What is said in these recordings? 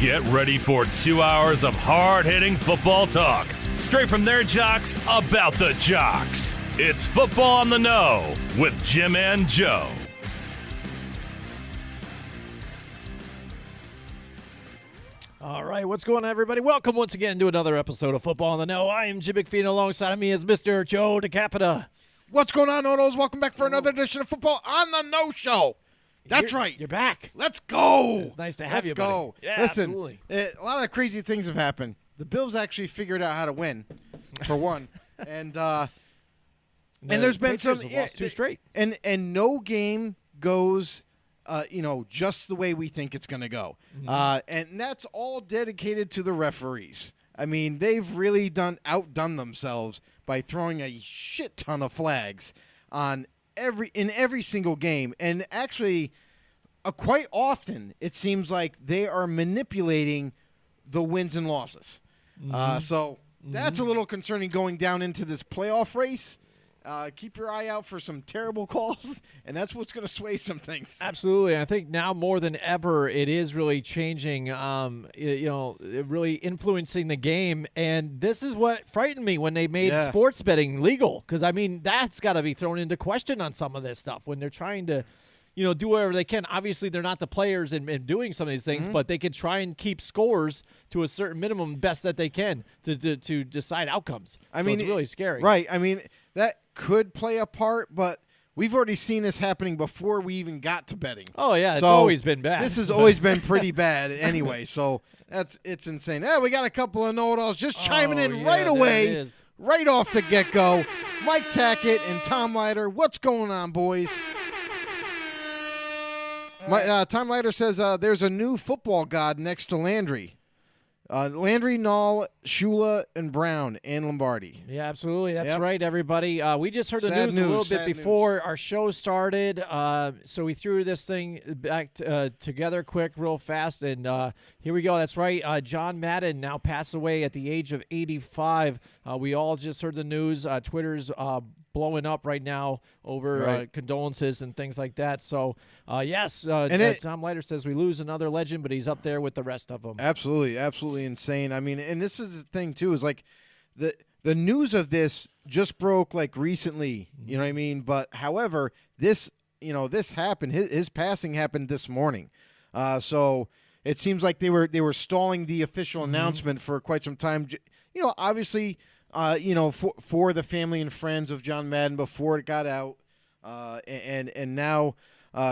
Get ready for 2 hours of hard-hitting football talk, straight from their jocks about the jocks. It's Football on the Know with Jim and Joe. All right, what's going on, everybody? Welcome once again to another episode of Football on the Know. I am Jim McPhee, alongside of me is Mr. Joe DeCapita. What's going on, Odos? Welcome back for another edition of Football on the Know Show. That's right. You're back. Let's go. It's nice to have you, buddy. Let's go. Yeah, Listen, absolutely. A lot of crazy things have happened. The Bills actually figured out how to win, for one. And there's been some Patriots have lost two straight. And no game goes just the way we think it's going to go. Mm-hmm. And that's all dedicated to the referees. I mean, they've really outdone themselves by throwing a shit ton of flags in every single game. And actually, quite often, it seems like they are manipulating the wins and losses. So that's a little concerning going down into this playoff race. Keep your eye out for some terrible calls, and that's what's going to sway some things. Absolutely. I think now more than ever, it is really changing, really influencing the game. And this is what frightened me when they made sports betting legal, because, I mean, that's got to be thrown into question on some of this stuff when they're trying to do whatever they can. Obviously, they're not the players in doing some of these things, but they can try and keep scores to a certain minimum best that they can to decide outcomes. I mean, it's really scary. Right. I mean, that could play a part, but we've already seen this happening before we even got to betting. Oh, yeah. It's always been bad. This has always been pretty bad anyway, so it's insane. We got a couple of know-it-alls just chiming in right away, right off the get-go. Mike Tackett and Tom Leiter, what's going on, boys? Tom Leiter says there's a new football god next to Landry. Landry, Nall, Shula, and Brown, and Lombardi. Yeah, absolutely. That's right, everybody. We just heard the news a little bit before our show started, so we threw this thing back together quick, real fast, and here we go. That's right. John Madden now passed away at the age of 85. We all just heard the news. Twitter's blowing up right now over condolences and things like that. So, yes, Tom Leiter says we lose another legend, but he's up there with the rest of them. Absolutely, absolutely insane. I mean, and this is the thing, too, is like the news of this just broke like recently, you know what I mean? But, however, this happened. His passing happened this morning. So it seems like they were stalling the official announcement for quite some time. Obviously – for the family and friends of John Madden before it got out, and now,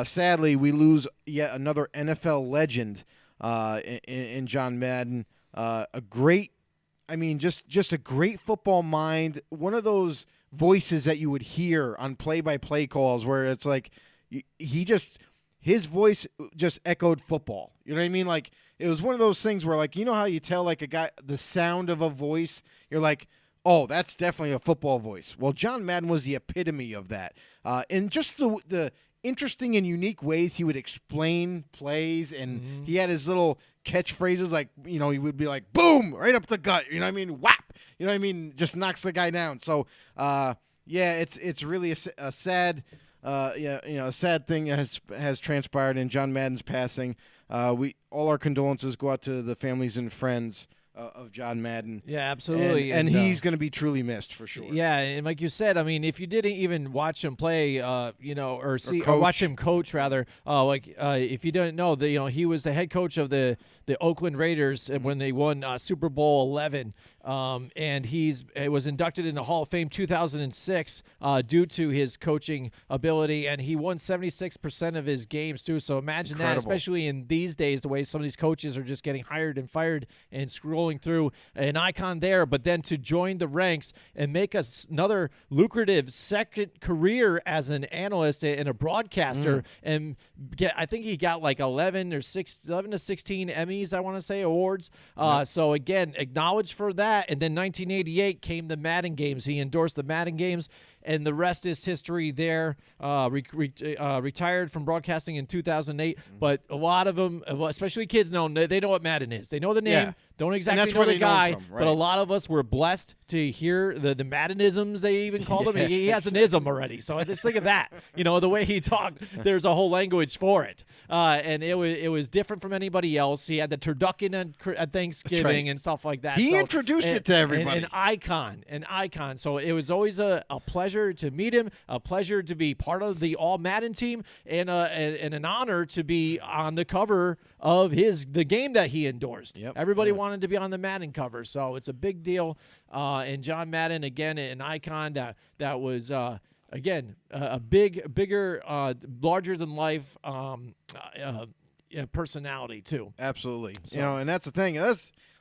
sadly, we lose yet another NFL legend in John Madden. Just a great football mind. One of those voices that you would hear on play-by-play calls where it's like his voice just echoed football. You know what I mean? Like, it was one of those things where, like, you know how you tell, like, a guy the sound of a voice, you're like, oh, that's definitely a football voice. Well, John Madden was the epitome of that. And just the interesting and unique ways he would explain plays, and he had his little catchphrases like, he would be like, boom, right up the gut. You know what I mean? Whap. You know what I mean? Just knocks the guy down. So, it's really a sad a sad thing has transpired in John Madden's passing. All our condolences go out to the families and friends of John Madden. Yeah, absolutely. And he's going to be truly missed for sure. Yeah, and like you said, I mean, if you didn't even watch him play, or watch him coach rather, if you didn't know that, he was the head coach of the Oakland Raiders when they won Super Bowl 11, and was inducted in the Hall of Fame 2006 due to his coaching ability, and he won 76% of his games too. So imagine that, especially in these days, the way some of these coaches are just getting hired and fired and scrolling through. An icon there, but then to join the ranks and make us another lucrative second career as an analyst and a broadcaster, and I think he got like 11 to 16 Emmys, I want to say, awards. So again, acknowledged for that. And then 1988 came the Madden games. He endorsed the Madden games. and the rest is history there. Retired from broadcasting in 2008, but a lot of them, especially kids, they know what Madden is. They know the name. Yeah. Don't exactly know the guy, from, right? but a lot of us were blessed to hear the Maddenisms, they even called him. He has an ism already. So just think of that. The way he talked, there's a whole language for it. And it was different from anybody else. He had the turducken at Thanksgiving and stuff like that. He introduced it to everybody. An icon. So it was always a pleasure to meet him, a pleasure to be part of the All Madden team, and an honor to be on the cover of the game that he endorsed. Yep. Everybody wanted to be on the Madden cover, so it's a big deal. And John Madden, again, an icon that was again a bigger, larger than life personality too. Absolutely. So. And that's the thing.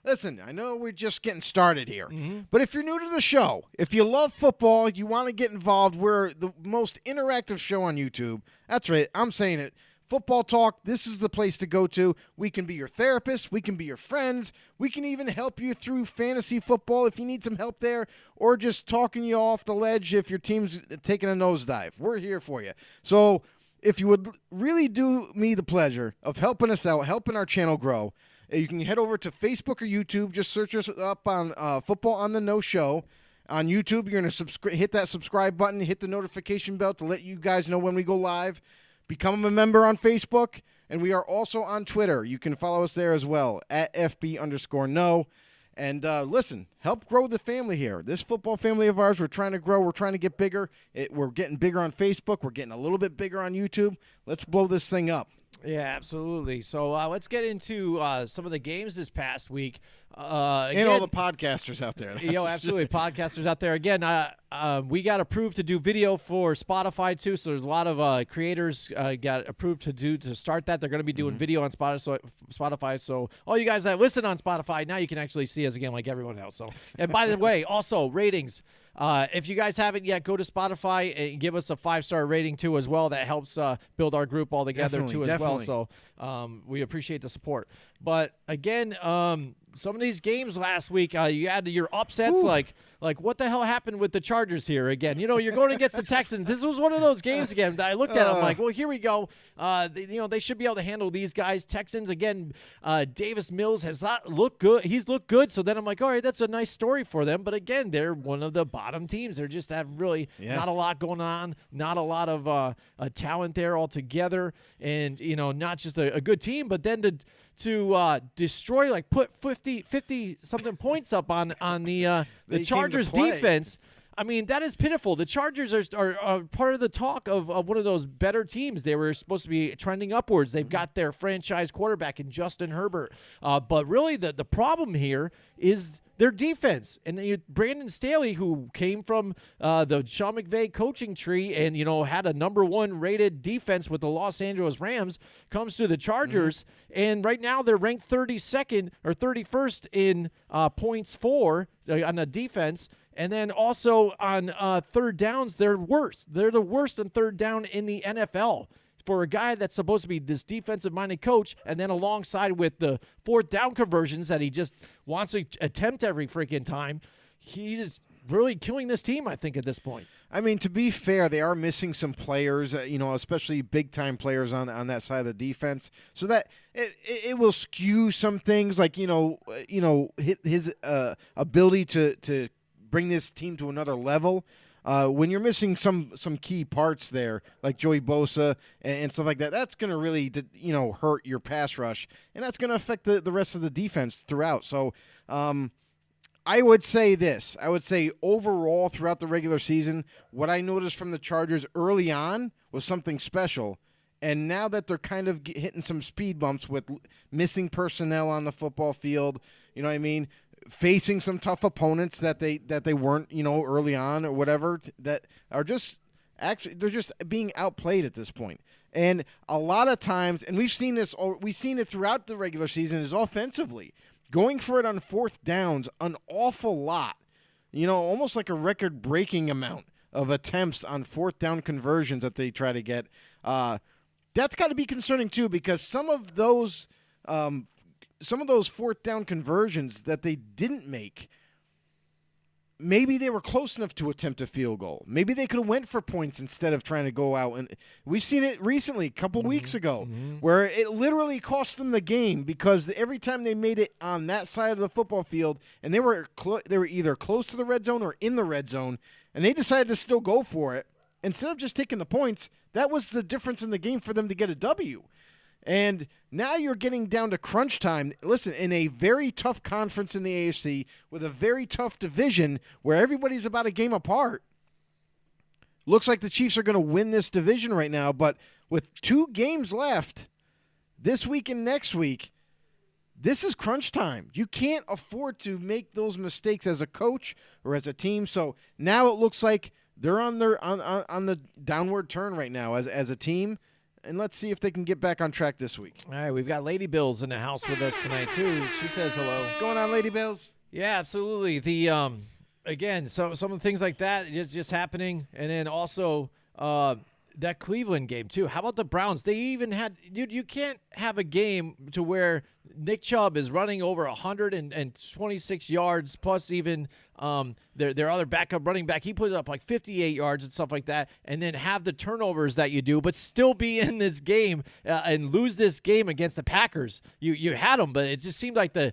Listen, I know we're just getting started here, but if you're new to the show, if you love football, you want to get involved, we're the most interactive show on YouTube. That's right. I'm saying it. Football Talk, this is the place to go to. We can be your therapist. We can be your friends. We can even help you through fantasy football if you need some help there, or just talking you off the ledge if your team's taking a nosedive. We're here for you. So if you would really do me the pleasure of helping us out, helping our channel grow, you can head over to Facebook or YouTube. Just search us up on Football on the No Show. On YouTube, you're going to hit that subscribe button, hit the notification bell to let you guys know when we go live. Become a member on Facebook, and we are also on Twitter. You can follow us there as well, at FB_no. And listen, help grow the family here. This football family of ours, we're trying to grow. We're trying to get bigger. We're getting bigger on Facebook. We're getting a little bit bigger on YouTube. Let's blow this thing up. Yeah, absolutely. So let's get into some of the games this past week. And all the podcasters out there. Absolutely. Podcasters out there. Again, we got approved to do video for Spotify, too. So there's a lot of creators got approved to start that. They're going to be doing video on Spotify. So all you guys that listen on Spotify, now you can actually see us again like everyone else. So, and by the way, also ratings. If you guys haven't yet, go to Spotify and give us a 5-star rating, too, as well. That helps build our group all together, as well. So we appreciate the support. But, again, some of these games last week, you had your upsets. Like what the hell happened with the Chargers here again? You're going against the Texans. This was one of those games again that I looked at. I'm like, well, here we go. They should be able to handle these guys. Texans, again, Davis Mills has not looked good. He's looked good. So then I'm like, all right, that's a nice story for them. But, again, they're one of the bottom teams. They're just have really not a lot going on, not a lot of talent there altogether. And, not just a good team, but then to destroy, put 50-something points up on the Chargers defense. I mean, that is pitiful. The Chargers are part of the talk of one of those better teams. They were supposed to be trending upwards. They've got their franchise quarterback in Justin Herbert. But really the problem here is their defense. And Brandon Staley, who came from the Sean McVay coaching tree and, had a number 1 rated defense with the Los Angeles Rams, comes to the Chargers. And right now they're ranked 32nd or 31st in points for on the defense. And then also on third downs, they're worse. They're the worst on third down in the NFL. For a guy that's supposed to be this defensive-minded coach, and then alongside with the fourth down conversions that he just wants to attempt every freaking time, he's really killing this team, I think, at this point. I mean, to be fair, they are missing some players, especially big-time players on that side of the defense, so that it will skew some things, like, his ability to bring this team to another level. When you're missing some key parts there, like Joey Bosa and stuff like that, that's going to really, hurt your pass rush, and that's going to affect the rest of the defense throughout. So I would say this. I would say overall throughout the regular season, what I noticed from the Chargers early on was something special, and now that they're kind of hitting some speed bumps with missing personnel on the football field, you know what I mean? Facing some tough opponents that they weren't, early on or whatever, that are just actually they're just being outplayed at this point. And a lot of times, and we've seen it throughout the regular season, is offensively going for it on fourth downs an awful lot. Almost like a record-breaking amount of attempts on fourth down conversions that they try to get. That's got to be concerning too, because some of those fourth down conversions that they didn't make maybe they were close enough to attempt a field goal. Maybe they could have went for points instead of trying to go out. And we've seen it recently, a couple weeks ago, where it literally cost them the game because every time they made it on that side of the football field, and they were either close to the red zone or in the red zone, and they decided to still go for it instead of just taking the points. That was the difference in the game for them to get a W. And now you're getting down to crunch time. Listen, in a very tough conference in the AFC with a very tough division where everybody's about a game apart, looks like the Chiefs are going to win this division right now. But with 2 games left this week and next week, this is crunch time. You can't afford to make those mistakes as a coach or as a team. So now it looks like they're on the downward turn right now as a team. And let's see if they can get back on track this week. All right, we've got Lady Bills in the house with us tonight too. She says hello. What's going on, Lady Bills? Yeah, absolutely. The again, some of the things like that just happening, and then also that Cleveland game too. How about the Browns? They even had you can't have a game to where Nick Chubb is running over 126 yards plus even their other backup running back. He put up like 58 yards and stuff like that, and then have the turnovers that you do, but still be in this game and lose this game against the Packers. You had them, but it just seemed like the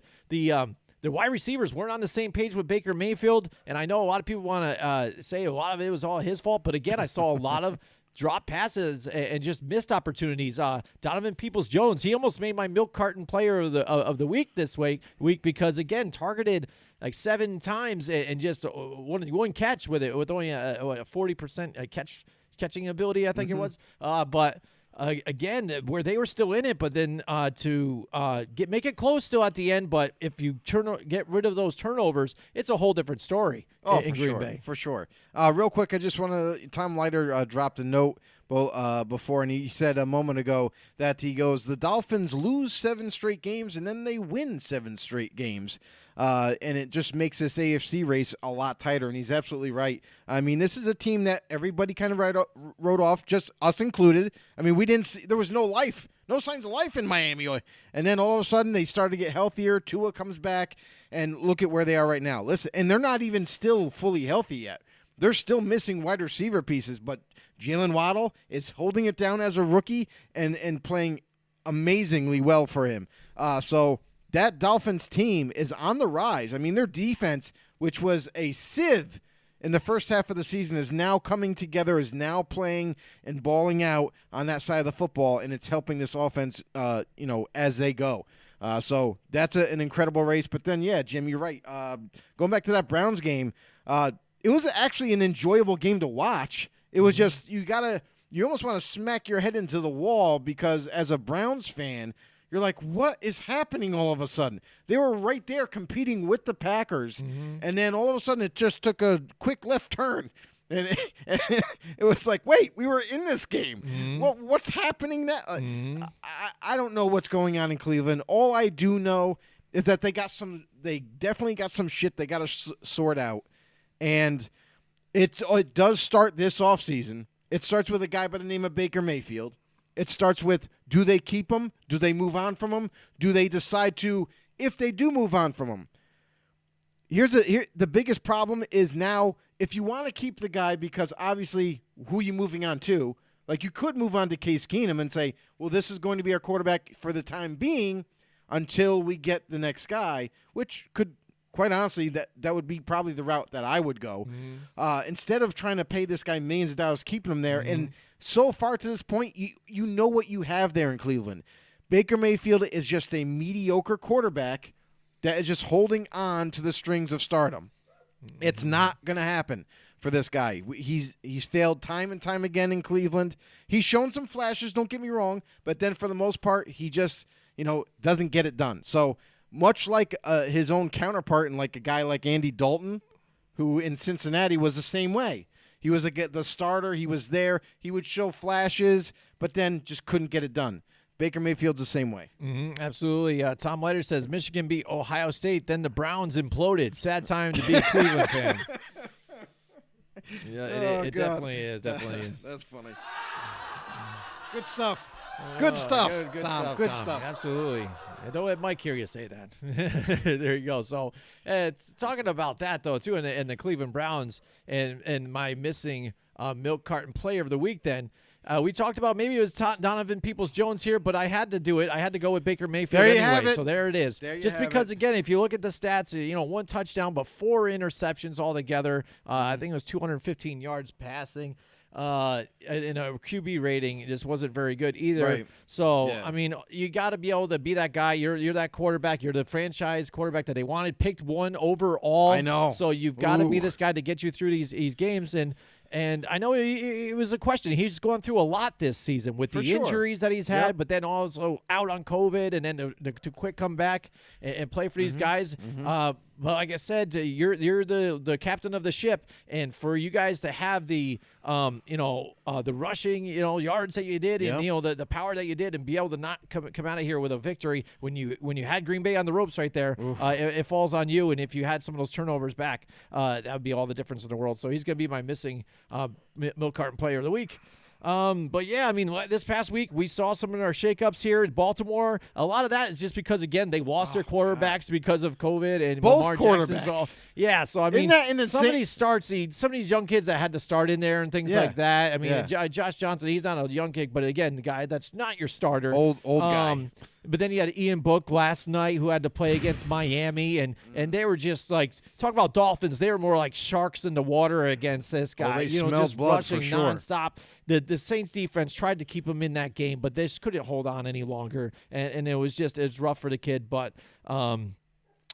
wide receivers weren't on the same page with Baker Mayfield, and I know a lot of people want to say a lot of it was all his fault, but again, I saw a lot of drop passes and just missed opportunities. Donovan Peoples-Jones, he almost made my milk carton player of the week this week because, again, targeted like 7 times and just one catch with it, with only a 40% catching ability, I think it was. But again, where they were still in it, but then to make it close still at the end. But if you get rid of those turnovers, it's a whole different story. In Green Bay. For sure. Real quick, I just want to. Tom Leiter dropped a note before, and he said a moment ago that he goes, the Dolphins lose 7 straight games and then they win 7 straight games. And it just makes this AFC race a lot tighter, and he's absolutely right. I mean, this is a team that everybody kind of wrote off, just us included. I mean, we didn't see, there was no life, no signs of life in Miami. And then all of a sudden they started to get healthier. Tua comes back, and look at where they are right now. Listen, and they're not even still fully healthy yet. They're still missing wide receiver pieces, but Jalen Waddle is holding it down as a rookie and playing amazingly well for him. So that Dolphins team is on the rise. I mean, their defense, which was a sieve in the first half of the season, is now coming together, is now playing and balling out on that side of the football, and it's helping this offense, as they go. So that's an incredible race. But then, yeah, Jim, you're right. Going back to that Browns game, it was actually an enjoyable game to watch. It was just you almost want to smack your head into the wall because as a Browns fan, you're like, what is happening all of a sudden? They were right there competing with the Packers, and then all of a sudden it just took a quick left turn. And it was like, wait, we were in this game. What's happening now? I don't know what's going on in Cleveland. All I do know is that they definitely got some shit they got to sort out. And it does start this offseason. It starts with a guy by the name of Baker Mayfield. It starts with, do they keep him? Do they move on from him? Do they decide to, if they do move on from him? The biggest problem is now, if you want to keep the guy, because obviously who are you moving on to? Like, you could move on to Case Keenum and say, well, this is going to be our quarterback for the time being until we get the next guy, which could, quite honestly, that would be probably the route that I would go. Instead of trying to pay this guy millions of dollars, keeping him there. And so far to this point, you know what you have there in Cleveland. Baker Mayfield is just a mediocre quarterback that is just holding on to the strings of stardom. It's not going to happen for this guy. He's failed time and time again in Cleveland. He's shown some flashes, don't get me wrong, but then for the most part, he just doesn't get it done. So much like his own counterpart and like a guy like Andy Dalton, who in Cincinnati was the same way. He was the starter. He was there. He would show flashes, but then just couldn't get it done. Baker Mayfield's the same way. Absolutely. Tom Leiter says Michigan beat Ohio State, then the Browns imploded. Sad time to be a Cleveland fan. Yeah, it definitely is. Definitely is. That's funny. Good stuff. Good stuff, Good Tom. stuff, Good Tom. stuff. Absolutely. And don't let Mike hear you say that. There you go. So it's talking about that, though, too, and the Cleveland Browns and my missing milk carton player of the week then. We talked about maybe it was Donovan Peoples-Jones here, but I had to do it. I had to go with Baker Mayfield there you anyway. have it. So there it is. There you Just have because, it. again, if you look at the stats, 1 touchdown but 4 interceptions altogether. I think it was 215 yards passing. In a QB rating, it just wasn't very good either. Right. So, Yeah. I mean, you got to be able to be that guy. You're that quarterback. You're the franchise quarterback that they wanted, picked 1 overall. I know. So you've got to be Ooh. this guy to get you through these games. And I know it was a question. He's going through a lot this season with For the sure. injuries that he's had, Yep. but then also out on COVID, and then to quick come back and play for these guys. But like I said, you're the captain of the ship, and for you guys to have the the rushing yards that you did, and the power that you did, and be able to not come out of here with a victory when you had Green Bay on the ropes right there, it falls on you. And if you had some of those turnovers back, that would be all the difference in the world. So he's going to be my missing milk carton player of the week. But yeah, I mean, this past week we saw some of our shakeups here in Baltimore. A lot of that is just because, again, they lost their quarterbacks because of COVID and Both Lamar quarterbacks. Jackson's all. Yeah, so I mean, some of these starts, some of these young kids that had to start in there and things like that. I mean, Josh Johnson, he's not a young kid, but again, the guy that's not your starter, old guy. But then you had Ian Book last night who had to play against Miami, and they were just like, talk about Dolphins. They were more like sharks in the water against this guy. they smelled just blood rushing for sure. nonstop. The Saints defense tried to keep him in that game, but they just couldn't hold on any longer, and it's rough for the kid.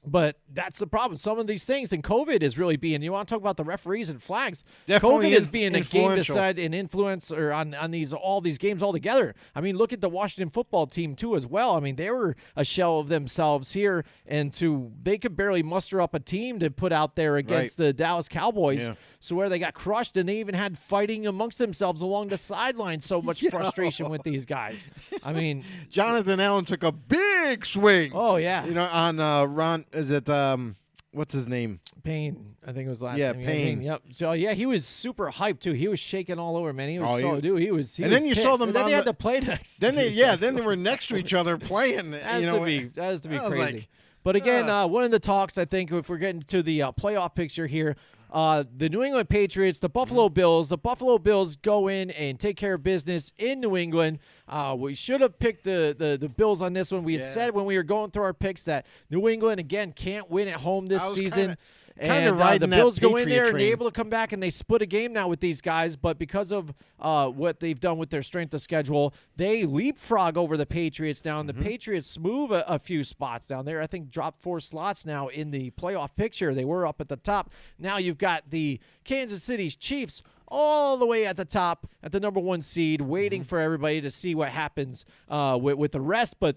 But that's the problem. Some of these things, and COVID is really being. You want to talk about the referees and flags? Definitely COVID is being a game influential. decide and influence or on all these games altogether. I mean, look at the Washington football team too as well. I mean, they were a shell of themselves here, and they could barely muster up a team to put out there against the Dallas Cowboys. Yeah. So where they got crushed, and they even had fighting amongst themselves along the sideline. So much frustration with these guys. I mean, Jonathan Allen took a big swing. oh yeah, On Ron, is it what's his name? Payne, I think it was last Yeah, name. Payne. Yep. So yeah, he was super hyped too. He was shaking all over, man. He was He was. And then you saw them And then on they had the- to play next. Then they were next to each other playing. That has to be I was crazy. like, But again, one of the talks, I think, if we're getting to the playoff picture here, the New England Patriots, the Buffalo Bills. The Buffalo Bills go in and take care of business in New England. We should have picked the Bills on this one. We had said when we were going through our picks that New England, again, can't win at home this season. Kinda And riding the that Bills go in Patriot there and train. they're able to come back, and they split a game now with these guys. But because of what they've done with their strength of schedule, they leapfrog over the Patriots down. The Patriots move a few spots down there. I think dropped 4 slots now in the playoff picture. They were up at the top. Now you've got the Kansas City Chiefs all the way at the top at the number 1 seed, waiting for everybody to see what happens with the rest. But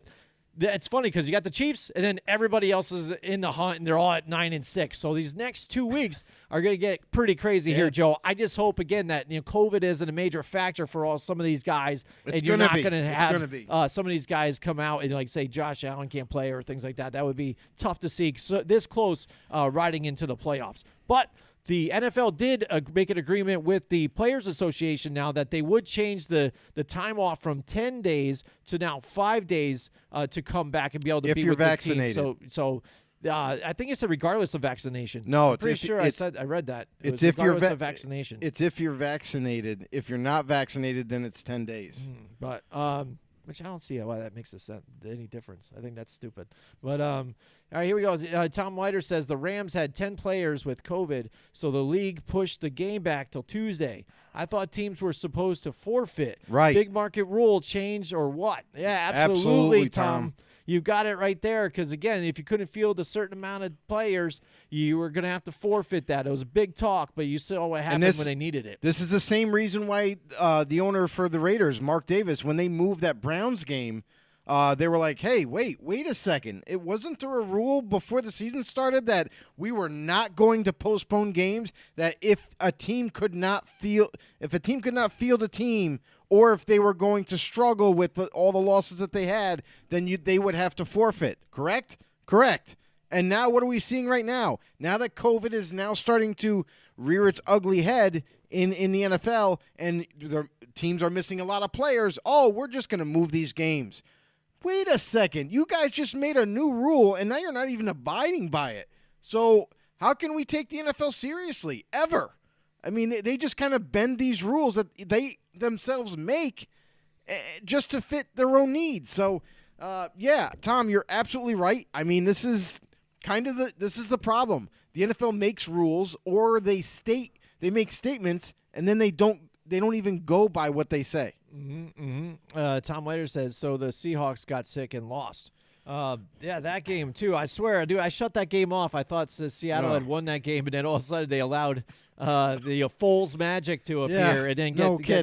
it's funny because you got the Chiefs, and then everybody else is in the hunt, and they're all at 9-6. So these next 2 weeks are going to get pretty crazy here, Joe. I just hope again that COVID isn't a major factor for some of these guys, and you're not going to have some of these guys come out and like say Josh Allen can't play or things like that. That would be tough to see this close riding into the playoffs. But the NFL did make an agreement with the Players Association now that they would change the time off from 10 days to now 5 days to come back and be able to If be you're with vaccinated. the team. So I think it said regardless of vaccination. No, I'm pretty sure I read that. It's was if you're regardless of vaccination. It's if you're vaccinated. If you're not vaccinated, then it's 10 days. But which I don't see why that makes any difference. I think that's stupid. But all right, here we go. Tom Leiter says the Rams had 10 players with COVID, so the league pushed the game back till Tuesday. I thought teams were supposed to forfeit. Right. Big market rule change or what? Yeah, Absolutely, Tom. Tom. You got it right there because, again, if you couldn't field a certain amount of players, you were going to have to forfeit that. It was a big talk, but you saw what happened when they needed it. This is the same reason why the owner for the Raiders, Mark Davis, when they moved that Browns game, they were like, hey, wait a second. It wasn't there a rule before the season started that we were not going to postpone games, that if a team could not field a team, or if they were going to struggle with all the losses that they had, then they would have to forfeit, correct? Correct. And now what are we seeing right now? Now that COVID is now starting to rear its ugly head in the NFL, and teams are missing a lot of players. Oh, we're just going to move these games. Wait a second. You guys just made a new rule, and now you're not even abiding by it. So how can we take the NFL seriously, ever? I mean, they just kind of bend these rules that they themselves make just to fit their own needs. So, yeah, Tom, you're absolutely right. I mean, this is the problem. The NFL makes rules, or they make statements, and then they don't even go by what they say. Tom Leiter says, so the Seahawks got sick and lost. Yeah, that game, too. I swear, dude, I shut that game off. I thought Seattle had won that game, but then all of a sudden they allowed the Foles magic to appear and then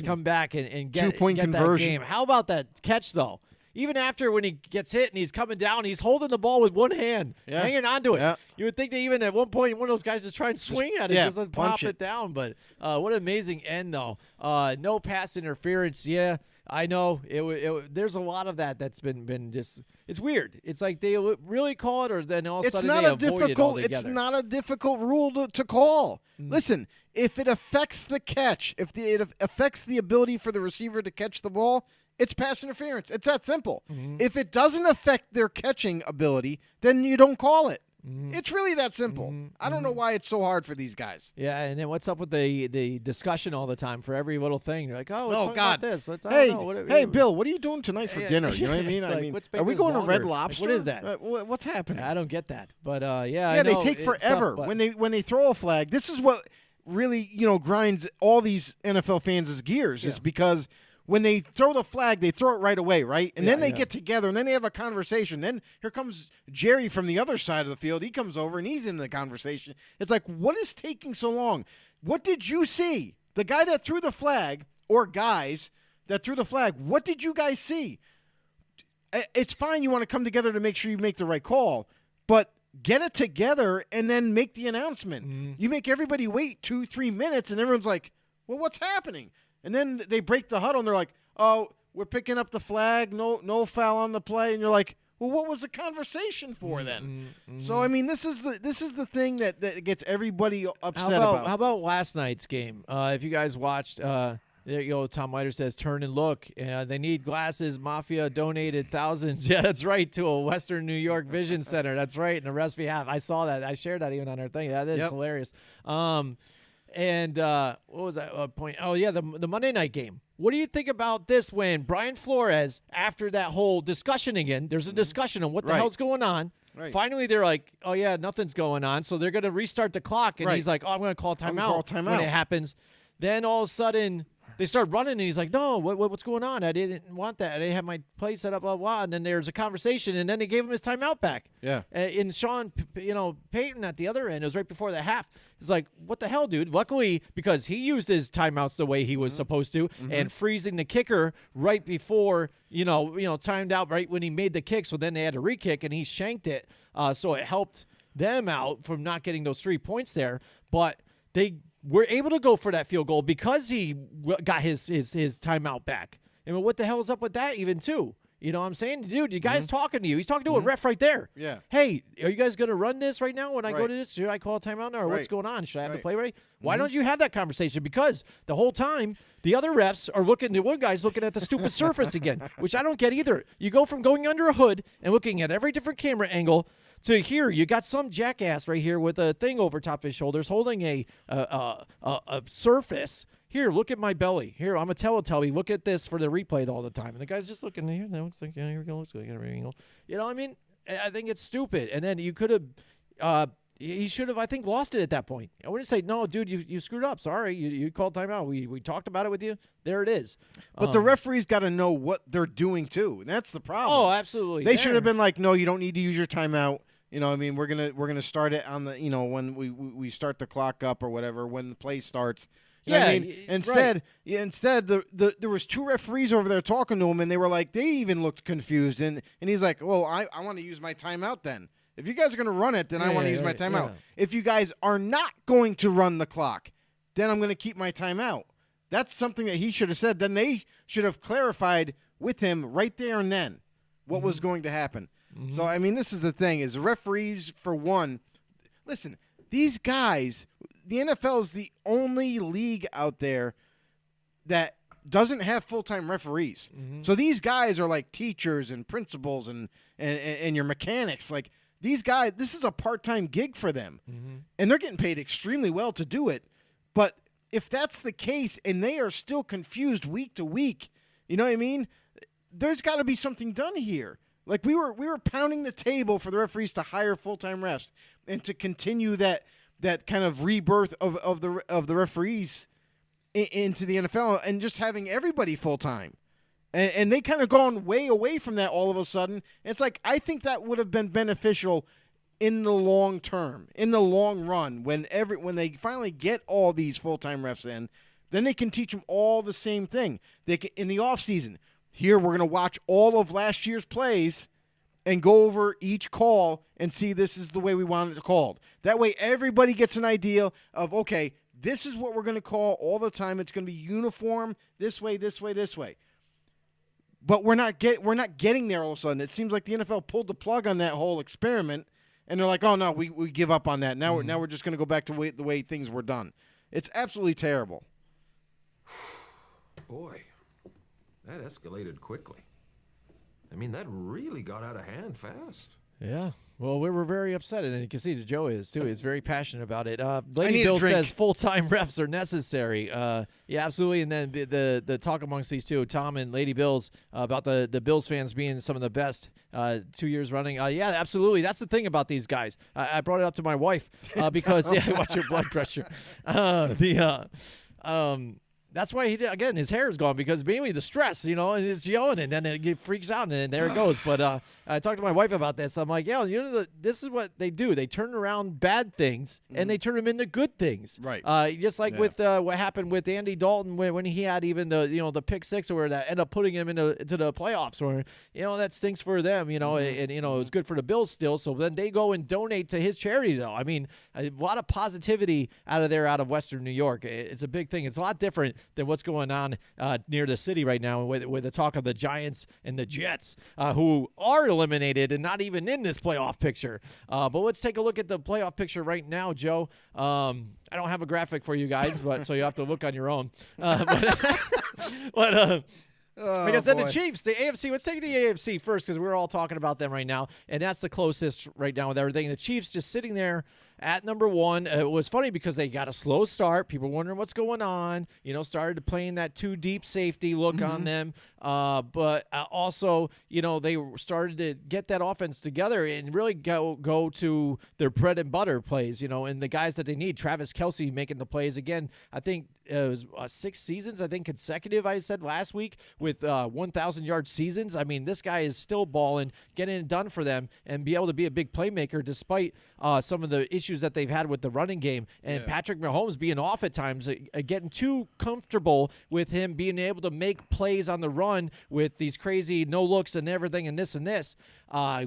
come back and get 2-point conversion. That game. How about that catch, though? Even after when he gets hit and he's coming down, he's holding the ball with one hand, hanging onto it. Yeah. You would think that even at one point, one of those guys just try and swing at it, just to pop it down. But what an amazing end, though. No pass interference. Yeah, I know. There's a lot of that's been just – it's weird. It's like they really call it, or then all of a sudden they avoid it altogether. It's not a difficult rule to call. Listen, if it affects the catch, if it affects the ability for the receiver to catch the ball – it's pass interference. It's that simple. If it doesn't affect their catching ability, then you don't call it. It's really that simple. I don't know why it's so hard for these guys. Yeah, and then what's up with the discussion all the time for every little thing? You're like, let's talk about this. Hey, Bill, what are you doing tonight for dinner? You know what I mean? Are we going to Red Lobster? Like, what is that? What's happening? I don't get that. But they take forever when they throw a flag. This is what really grinds all these NFL fans' gears is because when they throw the flag, they throw it right away, right? And then they get together, and then they have a conversation. Then here comes Jerry from the other side of the field. He comes over, and he's in the conversation. It's like, what is taking so long? What did you see? The guy that threw the flag, or guys that threw the flag, what did you guys see? It's fine you want to come together to make sure you make the right call, but get it together and then make the announcement. You make everybody wait 2-3 minutes, and everyone's like, well, what's happening? And then they break the huddle, and they're like, oh, we're picking up the flag, no foul on the play. And you're like, well, what was the conversation for then? So, I mean, this is the thing that gets everybody upset about. How about last night's game? If you guys watched, there you go, Tom Leiter says, turn and look. They need glasses. Mafia donated thousands. Yeah, that's right, to a Western New York Vision Center. That's right, in the rest behalf. I saw that. I shared that even on our thing. That is hilarious. And what was that point? Oh, yeah, the Monday night game. What do you think about this when Brian Flores, after that whole discussion again, there's a discussion on what the hell's going on. Right. Finally, they're like, oh, yeah, nothing's going on. So they're going to restart the clock. And he's like, oh, I'm going to call timeout when it happens. Then all of a sudden they start running, and he's like, no, what's going on? I didn't want that. I didn't have my play set up, blah, blah. And then there's a conversation, and then they gave him his timeout back. Yeah. And Sean, Payton at the other end, it was right before the half. He's like, what the hell, dude? Luckily, because he used his timeouts the way he was supposed to, and freezing the kicker right before, timed out right when he made the kick. So then they had to re-kick, and he shanked it. So it helped them out from not getting those 3 points there. But they were able to go for that field goal because he got his timeout back. I mean, what the hell is up with that even, too? You know what I'm saying? Dude, the guy's talking to you. He's talking to a ref right there. Yeah. Hey, are you guys going to run this right now when I go to this? Should I call a timeout now, or what's going on? Should I have the play ready? Why don't you have that conversation? Because the whole time, the other refs are one guy's looking at the stupid surface again, which I don't get either. You go from going under a hood and looking at every different camera angle to here, you got some jackass right here with a thing over top of his shoulders holding a surface. Here, look at my belly. Here, I'm a Teletubby. Look at this for the replay all the time. And the guy's just looking here. That looks like, here we go. Looks like every angle. You know what I mean? I think it's stupid. And then you could have, he should have, I think, lost it at that point. I wouldn't say, no, dude, you screwed up. Sorry, you called timeout. We talked about it with you. There it is. But the referees got to know what they're doing, too. And that's the problem. Oh, absolutely. They should have been like, no, you don't need to use your timeout. You know, I mean, we're gonna start it on the, when we start the clock up or whatever, when the play starts. You know what I mean? Instead, there was 2 referees over there talking to him, and they were like, they even looked confused, and he's like, well, I want to use my timeout then. If you guys are gonna run it, then I want to use my timeout. Yeah. If you guys are not going to run the clock, then I'm gonna keep my timeout. That's something that he should have said. Then they should have clarified with him right there and then what was going to happen. So, I mean, this is the thing, is referees, for one, listen, these guys, the NFL is the only league out there that doesn't have full-time referees. Mm-hmm. So these guys are like teachers and principals and your mechanics. Like these guys, this is a part-time gig for them. Mm-hmm. And they're getting paid extremely well to do it. But if that's the case and they are still confused week to week, you know what I mean? There's got to be something done here. Like we were pounding the table for the referees to hire full-time refs and to continue that kind of rebirth of the referees into the NFL and just having everybody full-time. And they kind of gone way away from that all of a sudden. It's like I think that would have been beneficial in the long term, in the long run, when they finally get all these full-time refs in, then they can teach them all the same thing. They can, in the offseason, here we're going to watch all of last year's plays and go over each call and see this is the way we want it called. That way everybody gets an idea of, okay, this is what we're going to call all the time. It's going to be uniform this way, this way, this way. But we're not getting there all of a sudden. It seems like the NFL pulled the plug on that whole experiment, and they're like, oh, no, we give up on that. Now we're just going to go back to the way things were done. It's absolutely terrible. Boy, that escalated quickly. I mean, that really got out of hand fast. Yeah. Well, we were very upset, and you can see that Joe is, too. He's very passionate about it. Lady Bill says full-time refs are necessary. Yeah, absolutely. And then the talk amongst these two, Tom and Lady Bills, about the Bills fans being some of the best 2 years running. Yeah, absolutely. That's the thing about these guys. I brought it up to my wife because, yeah, watch your blood pressure. That's why his hair is gone, because mainly the stress, and it's yelling, and then it freaks out, and then there it goes. But I talked to my wife about this. I'm like, yeah, this is what they do. They turn around bad things, and they turn them into good things. Right. Just like with what happened with Andy Dalton when he had even the pick six, or that ended up putting him into the playoffs, or that stinks for them. And it was good for the Bills still. So then they go and donate to his charity, though. I mean, a lot of positivity out of Western New York. It's a big thing. It's a lot different than what's going on near the city right now with the talk of the Giants and the Jets, who are eliminated and not even in this playoff picture. But let's take a look at the playoff picture right now, Joe. I don't have a graphic for you guys, so you have to look on your own. Like I said, the Chiefs, the AFC. Let's take the AFC first, because we're all talking about them right now, and that's the closest right now with everything. The Chiefs just sitting there at number one. It was funny because they got a slow start. People were wondering what's going on. Started playing that too deep safety look on them. But also, they started to get that offense together and really go to their bread and butter plays, and the guys that they need. Travis Kelce making the plays again. I think it was 6 seasons, consecutive, I said last week, with 1,000-yard seasons. I mean, this guy is still balling, getting it done for them, and be able to be a big playmaker despite some of the issues that they've had with the running game. And Patrick Mahomes being off at times, getting too comfortable with him being able to make plays on the run with these crazy no looks and everything and this and this.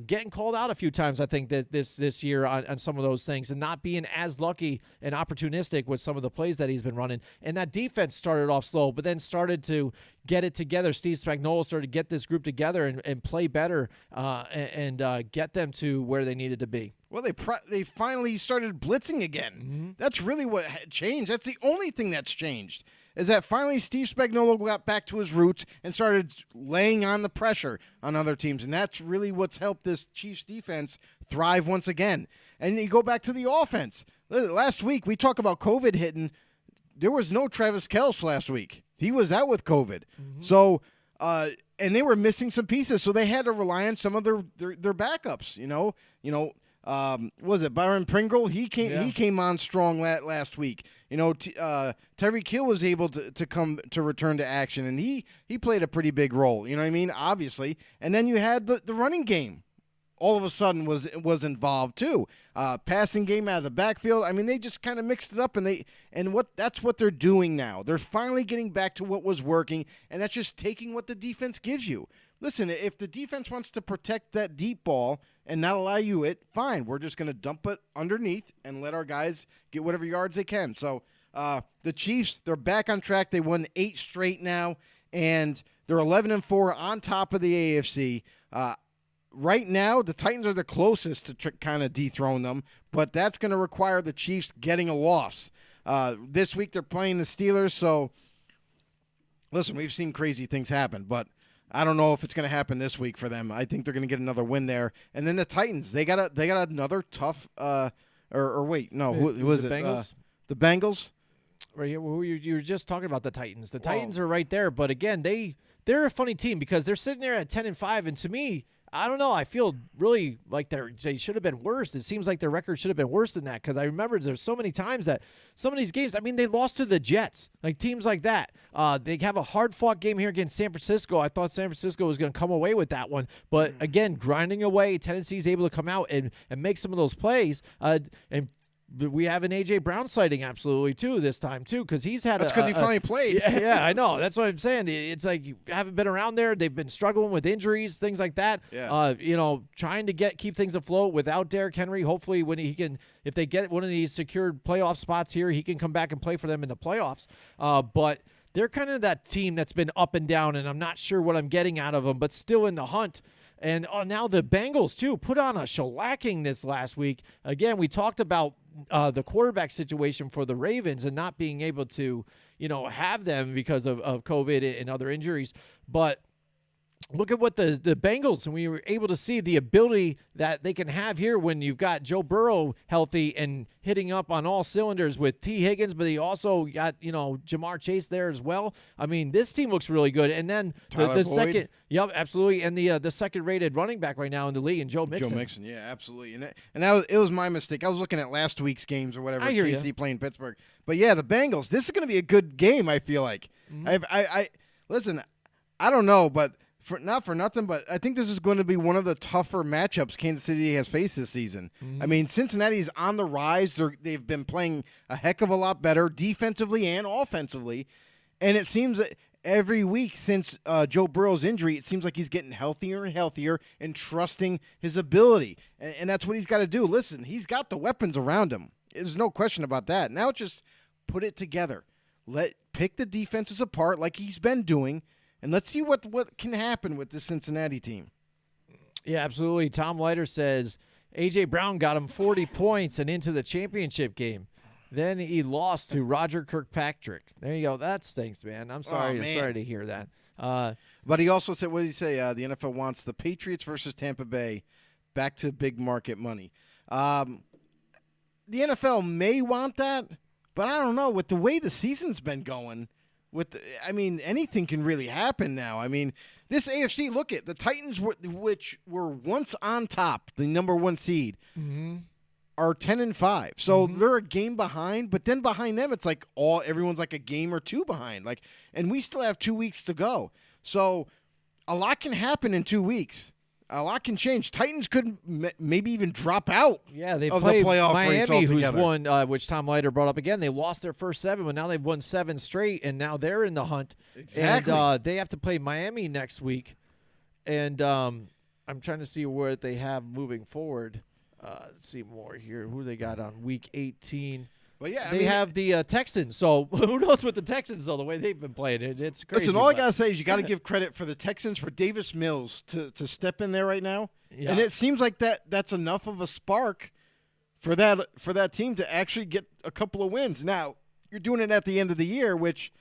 Getting called out a few times, I think, that this year on some of those things, and not being as lucky and opportunistic with some of the plays that he's been running. And that defense started off slow, but then started to get it together. Steve Spagnuolo started to get this group together and play better and get them to where they needed to be. Well, they finally started blitzing again. Mm-hmm. That's really what changed. That's the only thing that's changed, is that finally Steve Spagnuolo got back to his roots and started laying on the pressure on other teams. And that's really what's helped this Chiefs defense thrive once again. And you go back to the offense. Last week, we talk about COVID hitting. There was no Travis Kelce last week. He was out with COVID. Mm-hmm. So, and they were missing some pieces, so they had to rely on some of their backups. Was it Byron Pringle? He came on strong last week. Tyreek Hill was able to return to action, and he played a pretty big role. You know what I mean? Obviously, and then you had the running game. All of a sudden was involved too. Passing game out of the backfield. I mean, they just kind of mixed it up, that's what they're doing now. They're finally getting back to what was working, and that's just taking what the defense gives you. Listen, if the defense wants to protect that deep ball and not allow you it, fine. We're just going to dump it underneath and let our guys get whatever yards they can. So the Chiefs, they're back on track. They won 8 straight now, and they're 11-4 on top of the AFC. Right now, the Titans are the closest to kind of dethrone them, but that's going to require the Chiefs getting a loss. This week they're playing the Steelers, so Listen, we've seen crazy things happen, but I don't know if it's going to happen this week for them. I think they're going to get another win there. And then the Titans, they got another tough. Who was it? Bengals? The Bengals. Right here, you were just talking about the Titans. The Titans are right there, but again, they're a funny team because they're sitting there at 10-5, and to me, I don't know. I feel really like they should have been worse. It seems like their record should have been worse than that because I remember there's so many times that some of these games, I mean, they lost to the Jets, like teams like that. They have a hard-fought game here against San Francisco. I thought San Francisco was going to come away with that one. But, again, grinding away, Tennessee's able to come out and make some of those plays. And we have an A.J. Brown sighting absolutely, too, this time, too, because he's had That's because he finally played. Yeah, I know. That's what I'm saying. It's like you haven't been around there. They've been struggling with injuries, things like that. Yeah. Trying to keep things afloat without Derrick Henry. Hopefully, if they get one of these secured playoff spots here, he can come back and play for them in the playoffs. But they're kind of that team that's been up and down, and I'm not sure what I'm getting out of them, but still in the hunt. And now the Bengals, too, put on a shellacking this last week. Again, we talked about the quarterback situation for the Ravens and not being able to, have them because of COVID and other injuries. But look at what the Bengals, and we were able to see the ability that they can have here when you've got Joe Burrow healthy and hitting up on all cylinders with T. Higgins, but he also got, Jamar Chase there as well. I mean, this team looks really good. And then the second, yep, absolutely, and the second-rated running back right now in the league, and Joe Mixon. Joe Mixon, yeah, absolutely. And it was my mistake. I was looking at last week's games or whatever, KC playing Pittsburgh. But, yeah, the Bengals, this is going to be a good game, I feel like. Mm-hmm. Listen, I don't know, but not for nothing, but I think this is going to be one of the tougher matchups Kansas City has faced this season. Mm-hmm. I mean, Cincinnati's on the rise. They've been playing a heck of a lot better defensively and offensively, and it seems that every week since Joe Burrow's injury, it seems like he's getting healthier and healthier and trusting his ability, and that's what he's got to do. Listen, he's got the weapons around him. There's no question about that. Now just put it together. Pick the defenses apart like he's been doing, and let's see what can happen with this Cincinnati team. Yeah, absolutely. Tom Leiter says A.J. Brown got him 40 points and into the championship game. Then he lost to Roger Kirkpatrick. There you go. That stinks, man. I'm sorry. I'm sorry to hear that. But he also said, what did he say? The NFL wants the Patriots versus Tampa Bay back to big market money. The NFL may want that, but I don't know. With the way the season's been going, anything can really happen now. I mean, this AFC, look at the Titans, which were once on top, the number one seed, are 10-5. So they're a game behind, but then behind them, it's like everyone's like a game or two behind. And we still have 2 weeks to go. So a lot can happen in 2 weeks. A lot can change. Titans could maybe even drop out. Yeah, they of played the playoff Miami, race who's altogether. won, which Tom Leiter brought up again. They lost their first 7, but now they've won 7 straight, and now they're in the hunt. Exactly. And they have to play Miami next week. And I'm trying to see where they have moving forward. Let's see more here. Who they got on week 18? But yeah, they have the Texans. So who knows what the Texans, though, the way they've been playing it. It's crazy. Listen, all I got to say is you got to give credit for the Texans, for Davis Mills to step in there right now. Yeah. And it seems like that's enough of a spark for that team to actually get a couple of wins. Now, you're doing it at the end of the year, which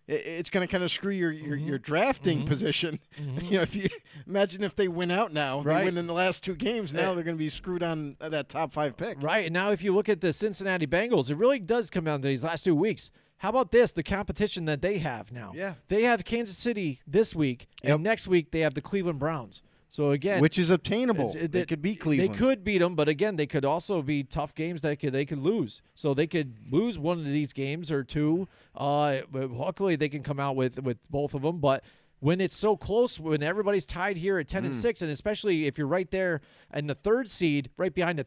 it's going to kind of screw your drafting position. If you imagine if they win out now, they win in the last 2 games. Now they're going to be screwed on that top 5 pick. Right. And now if you look at the Cincinnati Bengals, it really does come down to these last 2 weeks. How about this, the competition that they have now? Yeah. They have Kansas City this week, and next week they have the Cleveland Browns. So, again, which is obtainable. They could beat Cleveland. They could beat them, but, again, they could also be tough games that they could lose. So they could lose one of these games or 2. Luckily, they can come out with both of them. But when it's so close, when everybody's tied here at 10-6, and especially if you're right there in the 3rd seed, right behind the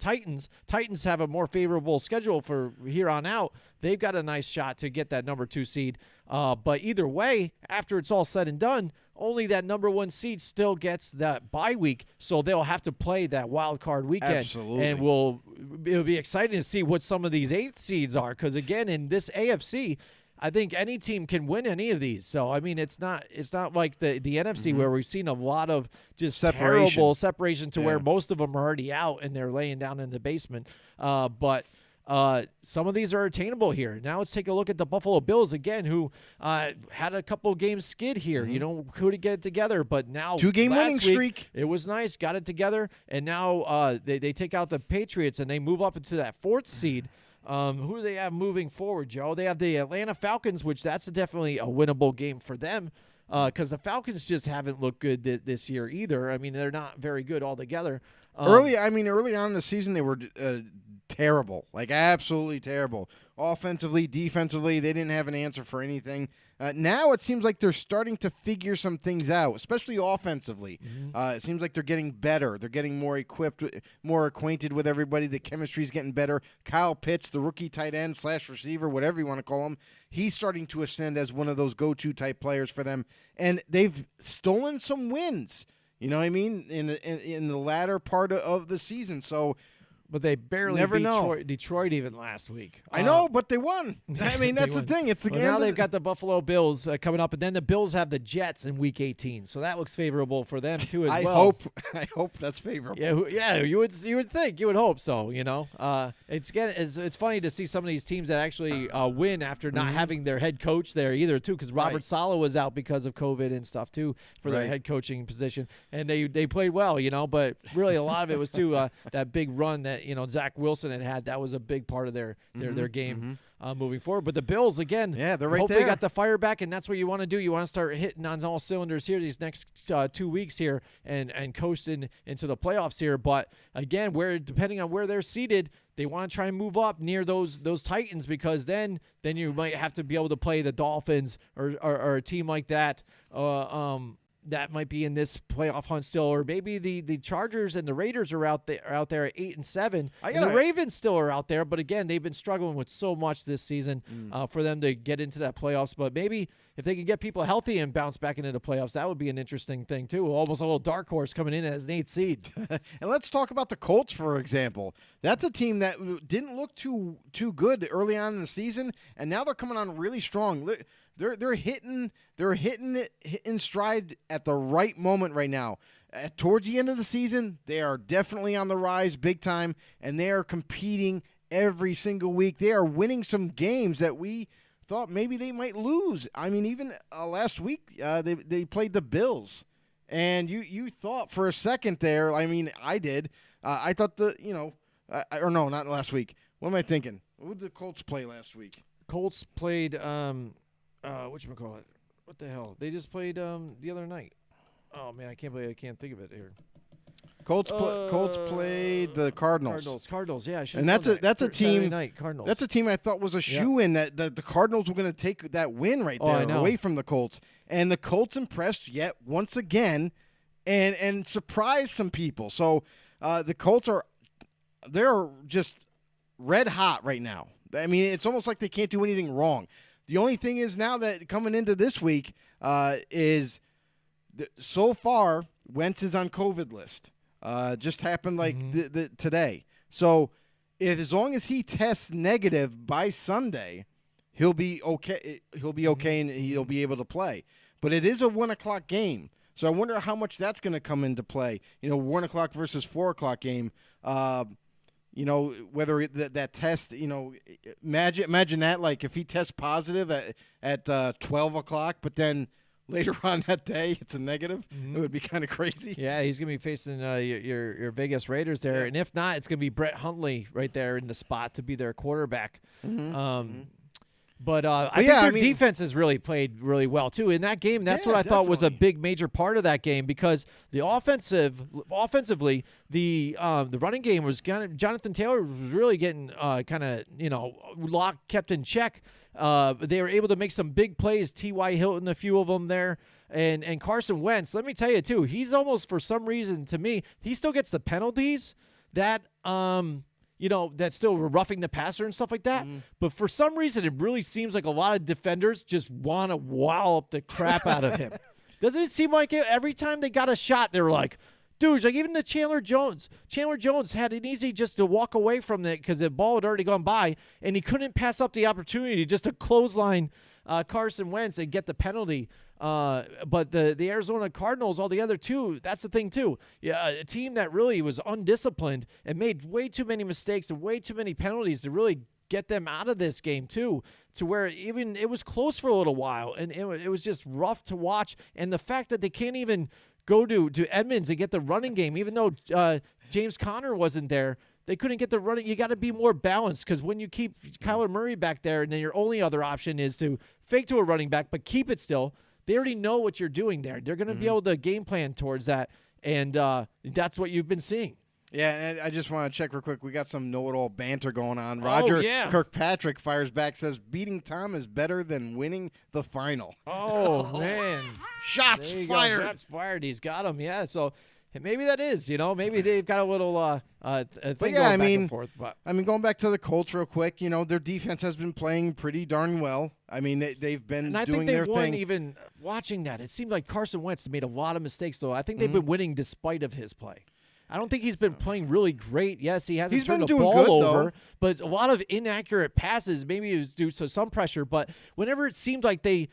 Titans have a more favorable schedule for here on out. They've got a nice shot to get that number 2 seed. But either way, after it's all said and done, only that number 1 seed still gets that bye week, so they'll have to play that wild card weekend. Absolutely. And it'll be exciting to see what some of these 8th seeds are, because again, in this AFC, I think any team can win any of these. So I mean, it's not like the NFC where we've seen a lot of just terrible separation to where most of them are already out and they're laying down in the basement. But some of these are attainable here. Now let's take a look at the Buffalo Bills again, who had a couple of games skid here. You know, couldn't get it together, but now 2-game winning streak. It was nice, got it together, and now they take out the Patriots and they move up into that 4th seed. Who do they have moving forward, Joe? They have the Atlanta Falcons, which that's definitely a winnable game for them. Because the Falcons just haven't looked good this year either. I mean, they're not very good altogether. Early on in the season, they were terrible, like absolutely terrible. Offensively, defensively, they didn't have an answer for anything. Now it seems like they're starting to figure some things out, especially offensively. It seems like they're getting better. They're getting more equipped, more acquainted with everybody. The chemistry's getting better. Kyle Pitts, the rookie tight end / receiver, whatever you want to call him, he's starting to ascend as one of those go-to type players for them. And they've stolen some wins, you know what I mean, in the latter part of the season. So, but they barely never beat Detroit even last week. I know, but they won. I mean, that's the thing. It's again. Now they've got the Buffalo Bills coming up, and then the Bills have the Jets in Week 18, so that looks favorable for them too as well. I hope that's favorable. Yeah, you would think, you would hope so. You know, it's funny to see some of these teams that actually win after not having their head coach there either too, because Robert Saleh was out because of COVID and stuff too for their head coaching position, and they played well, you know, but really a lot of it was too that big run that Zach Wilson had. That was a big part of their game moving forward. But the Bills, again, they're right hopefully there. Got the fire back, and that's what you want to do. You want to start hitting on all cylinders here these next 2 weeks here and coasting into the playoffs here. But again, depending on where they're seated, they want to try and move up near those Titans, because then you might have to be able to play the Dolphins or a team like that. That might be in this playoff hunt still, or maybe the Chargers and the Raiders are out there at 8-7. And the Ravens still are out there, but again, they've been struggling with so much this season for them to get into that playoffs. But maybe if they can get people healthy and bounce back into the playoffs, that would be an interesting thing too. Almost a little dark horse coming in as an 8th seed. And let's talk about the Colts, for example. That's a team that didn't look too good early on in the season, and now they're coming on really strong. They're hitting it in stride at the right moment right now. Towards the end of the season, they are definitely on the rise big time, and they are competing every single week. They are winning some games that we thought maybe they might lose. I mean, even last week they played the Bills, and you thought for a second there. I mean, I did. I thought or no, not last week. What am I thinking? Who did the Colts play last week? Colts played whatchamacallit? What the hell? They just played the other night. Oh man, I can't believe I can't think of it here. Colts played the Cardinals. Cardinals, yeah. And that's a team. Night, Cardinals. That's a team I thought was a shoe-in that the Cardinals were going to take that win right there away from the Colts. And the Colts impressed yet once again, and surprised some people. So the Colts they're just red hot right now. I mean, it's almost like they can't do anything wrong. The only thing is now that coming into this week is so far Wentz is on COVID list. Just happened today. So as long as he tests negative by Sunday, he'll be okay. He'll be okay, and he'll be able to play. But it is a 1:00 game, so I wonder how much that's going to come into play. 1:00 versus 4:00 game. Whether that test, imagine that, like if he tests positive at 12 o'clock, but then later on that day it's a negative, it would be kind of crazy. Yeah, he's going to be facing your Vegas Raiders there. Yeah. And if not, it's going to be Brett Hundley right there in the spot to be their quarterback. But I think their defense has really played really well, too. In that game, that's what I thought was a big major part of that game, because the offensively, the running game was Jonathan Taylor was really getting kept in check. They were able to make some big plays, T.Y. Hilton, a few of them there. And Carson Wentz, let me tell you, too, he's almost, for some reason, to me, he still gets the penalties that that's still roughing the passer and stuff like that. But for some reason, it really seems like a lot of defenders just want to wallop the crap out of him. Doesn't it seem like every time they got a shot, they were like, dude, like even the Chandler Jones had it easy just to walk away from it because the ball had already gone by, and he couldn't pass up the opportunity just to clothesline Carson Wentz and get the penalty. But the Arizona Cardinals, all the other two, that's the thing too. Yeah, a team that really was undisciplined and made way too many mistakes and way too many penalties to really get them out of this game too, to where even it was close for a little while, and it was just rough to watch. And the fact that they can't even go to Edmonds and get the running game, even though James Conner wasn't there, they couldn't get the running. You got to be more balanced, because when you keep Kyler Murray back there, and then your only other option is to fake to a running back but keep it still, they already know what you're doing there. They're going to be able to game plan towards that, and that's what you've been seeing. Yeah, and I just want to check real quick. We got some know-it-all banter going on. Roger Kirkpatrick fires back, says, beating Tom is better than winning the final. Oh, man. Shots fired. Shots fired. He's got him, yeah. So maybe that is, maybe they've got a little thing going back and forth. But going back to the Colts real quick, their defense has been playing pretty darn well. I mean, they've been doing their thing. And I think they won even watching that. It seemed like Carson Wentz made a lot of mistakes, though. I think they've been winning despite of his play. I don't think he's been playing really great. Yes, he hasn't turned the ball over, but a lot of inaccurate passes. Maybe it was due to some pressure, but whenever it seemed like there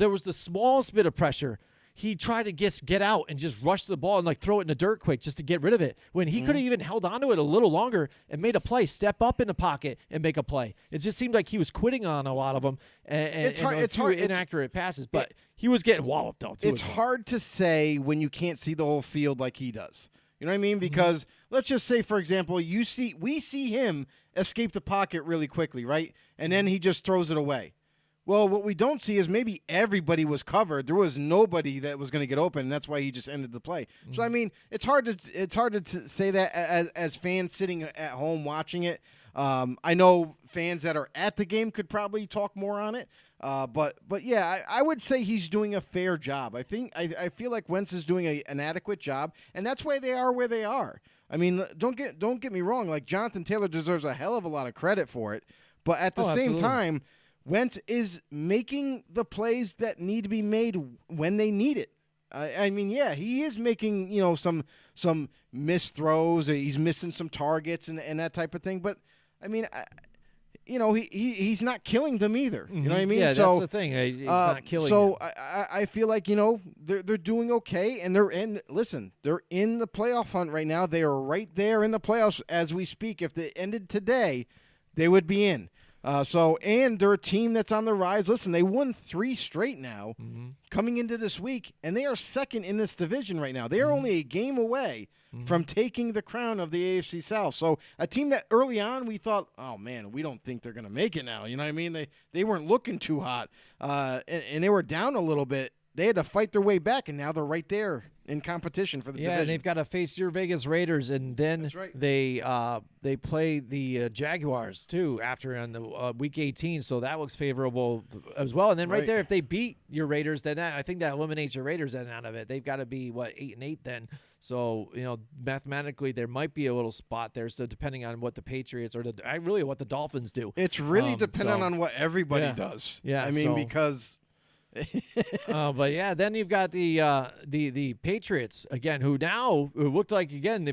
was the smallest bit of pressure, he tried to get out and just rush the ball and throw it in the dirt quick just to get rid of it, when he could have even held onto it a little longer and made a play, step up in the pocket and make a play. It just seemed like he was quitting on a lot of them and inaccurate passes, but he was getting walloped though. It's hard to say when you can't see the whole field like he does. You know what I mean? Because let's just say, for example, we see him escape the pocket really quickly, right? And then he just throws it away. Well, what we don't see is maybe everybody was covered. There was nobody that was going to get open, and that's why he just ended the play. So I mean, it's hard to say that as fans sitting at home watching it. I know fans that are at the game could probably talk more on it. But yeah, I would say he's doing a fair job. I feel like Wentz is doing an adequate job, and that's why they are where they are. I mean, don't get me wrong. Like, Jonathan Taylor deserves a hell of a lot of credit for it, but at the same time, Wentz is making the plays that need to be made when they need it. I mean, yeah, he is making some missed throws. He's missing some targets and that type of thing. But I mean, he's not killing them either. You know what I mean? Yeah, that's the thing. He's not killing them. So I feel like, they're doing okay, and they're in the playoff hunt right now. They are right there in the playoffs as we speak. If they ended today, they would be in. And they're a team that's on the rise. Listen, they won 3 straight now coming into this week, and they are second in this division right now. They are only a game away from taking the crown of the AFC South. So a team that early on we thought, oh, man, we don't think they're going to make it now. You know what I mean? They weren't looking too hot, and they were down a little bit. They had to fight their way back, and now they're right there in competition for the division. Yeah, and they've got to face your Vegas Raiders, and then they play the Jaguars too after on the Week 18, so that looks favorable as well. And then right there, if they beat your Raiders, then I think that eliminates your Raiders then out of it. They've got to be 8-8 then. So mathematically there might be a little spot there. So depending on what the Patriots or what the Dolphins do, it's really dependent on what everybody does. Yeah, I mean because. But yeah, then you've got the Patriots again, who now looked like again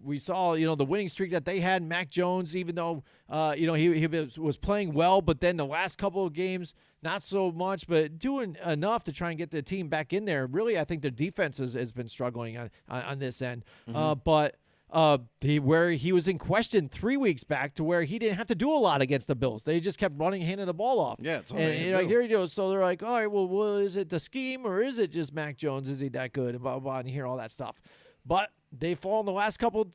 we saw the winning streak that they had. Mac Jones, even though he was playing well, but then the last couple of games not so much, but doing enough to try and get the team back in there. Really, I think the defense has been struggling on this end, but. Where he was in question 3 weeks back to where he didn't have to do a lot against the Bills. They just kept handing the ball off. Yeah, it's all here he goes. So they're like, all right, well, is it the scheme or is it just Mac Jones? Is he that good? And blah, blah, blah, and you hear all that stuff. But they fall in the last couple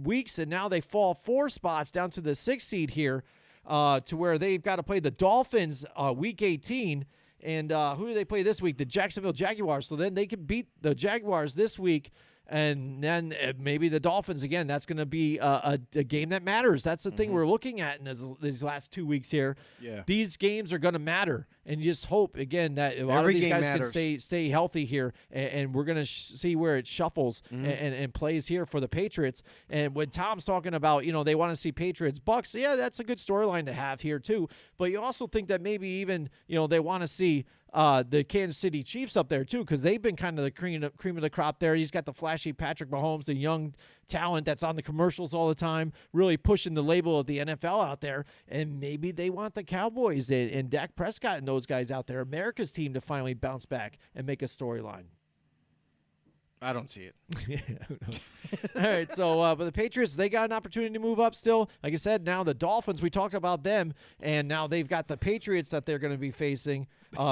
weeks, and now they fall 4 spots down to the 6th seed here to where they've got to play the Dolphins Week 18. And who do they play this week? The Jacksonville Jaguars. So then they can beat the Jaguars this week. And then maybe the Dolphins again. That's going to be a game that matters. That's the thing we're looking at in these last 2 weeks here. Yeah, these games are going to matter, and you just hope again that a lot of these guys can stay healthy here, and we're going to see where it shuffles and plays here for the Patriots. And when Tom's talking about they want to see Patriots Bucks, yeah, that's a good storyline to have here too. But you also think that maybe even they want to see the Kansas City Chiefs up there too, because they've been kind of the cream of the crop there. He's got the flashy Patrick Mahomes, the young talent that's on the commercials all the time, really pushing the label of the NFL out there. And maybe they want the Cowboys and Dak Prescott and those guys out there, America's team, to finally bounce back and make a storyline. I don't see it. Yeah, who knows? All right, so but the Patriots, they got an opportunity to move up still. Like I said, now the Dolphins, we talked about them, and now they've got the Patriots that they're going to be facing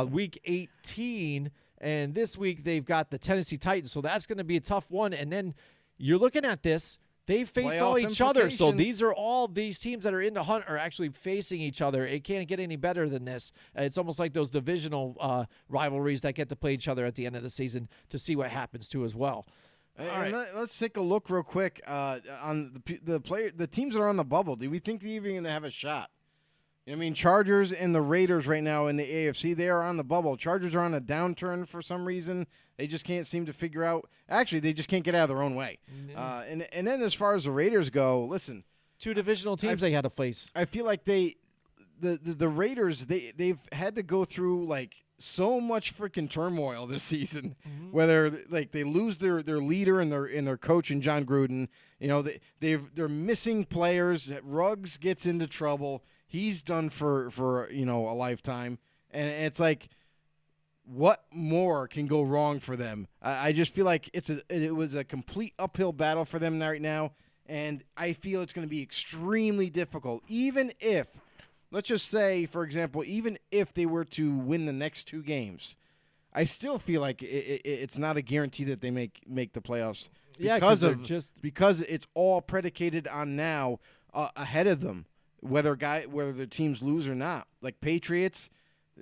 week 18, and this week they've got the Tennessee Titans, so that's going to be a tough one. And then you're looking at this. They face all each other, so these are all these teams that are in the hunt are actually facing each other. It can't get any better than this. It's almost like those divisional rivalries that get to play each other at the end of the season to see what happens too as well. All right. Let's take a look real quick on the teams that are on the bubble. Do we think they're even going to have a shot? I mean, Chargers and the Raiders right now in the AFC, they are on the bubble. Chargers are on a downturn for some reason. They just can't seem to figure out. Actually, they just can't get out of their own way. And then as far as the Raiders go, listen. 2 divisional teams they had to face. I feel like the Raiders, they've had to go through, like, so much freaking turmoil this season. Mm-hmm. Whether, like, they lose their leader and their coach in John Gruden. You know, they're missing players. Ruggs gets into trouble. He's done for a lifetime, and it's like, what more can go wrong for them? I just feel like it was a complete uphill battle for them right now, and I feel it's going to be extremely difficult. Even if, let's just say, for example, even if they were to win the next 2 games, I still feel like it's not a guarantee that they make the playoffs. Because it's all predicated on now ahead of them. Whether the teams lose or not. Like Patriots,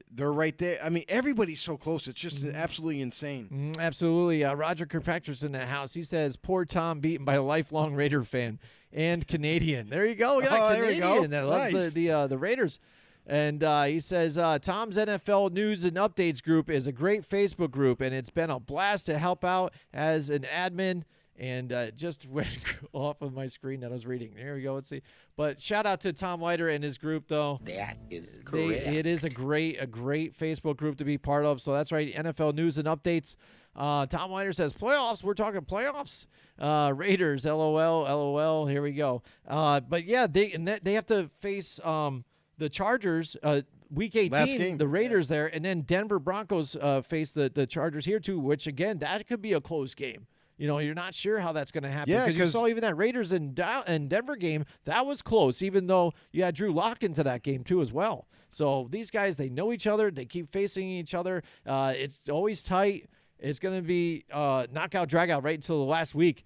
they're right there. I mean, everybody's so close. It's just absolutely insane. Absolutely. Roger Kirkpatrick's in the house. He says, poor Tom beaten by a lifelong Raider fan and Canadian. There you go. Look at that Canadian that loves the Raiders. And he says, Tom's NFL News and Updates group is a great Facebook group, and it's been a blast to help out as an admin. And just went off of my screen that I was reading. There we go. Let's see. But shout out to Tom Leiter and his group, though. That is correct. It is a great Facebook group to be part of. So that's right. NFL News and Updates. Tom Leiter says playoffs. We're talking playoffs. Raiders. LOL. Here we go. But yeah, they have to face the Chargers. Week 18, the Raiders there, and then Denver Broncos face the Chargers here too. Which again, that could be a close game. You know, you're not sure how that's going to happen because you saw even that Raiders and Denver game, that was close, even though you had Drew Lock into that game too as well. So these guys, they know each other. They keep facing each other. It's always tight. It's going to be knockout, drag-out right until the last week.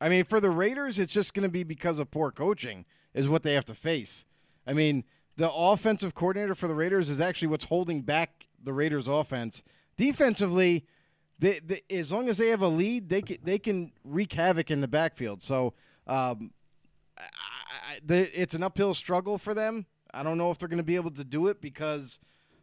I mean, for the Raiders, it's just going to be because of poor coaching is what they have to face. I mean, the offensive coordinator for the Raiders is actually what's holding back the Raiders' offense. Defensively, as long as they have a lead, they can wreak havoc in the backfield. So it's an uphill struggle for them. I don't know if they're going to be able to do it because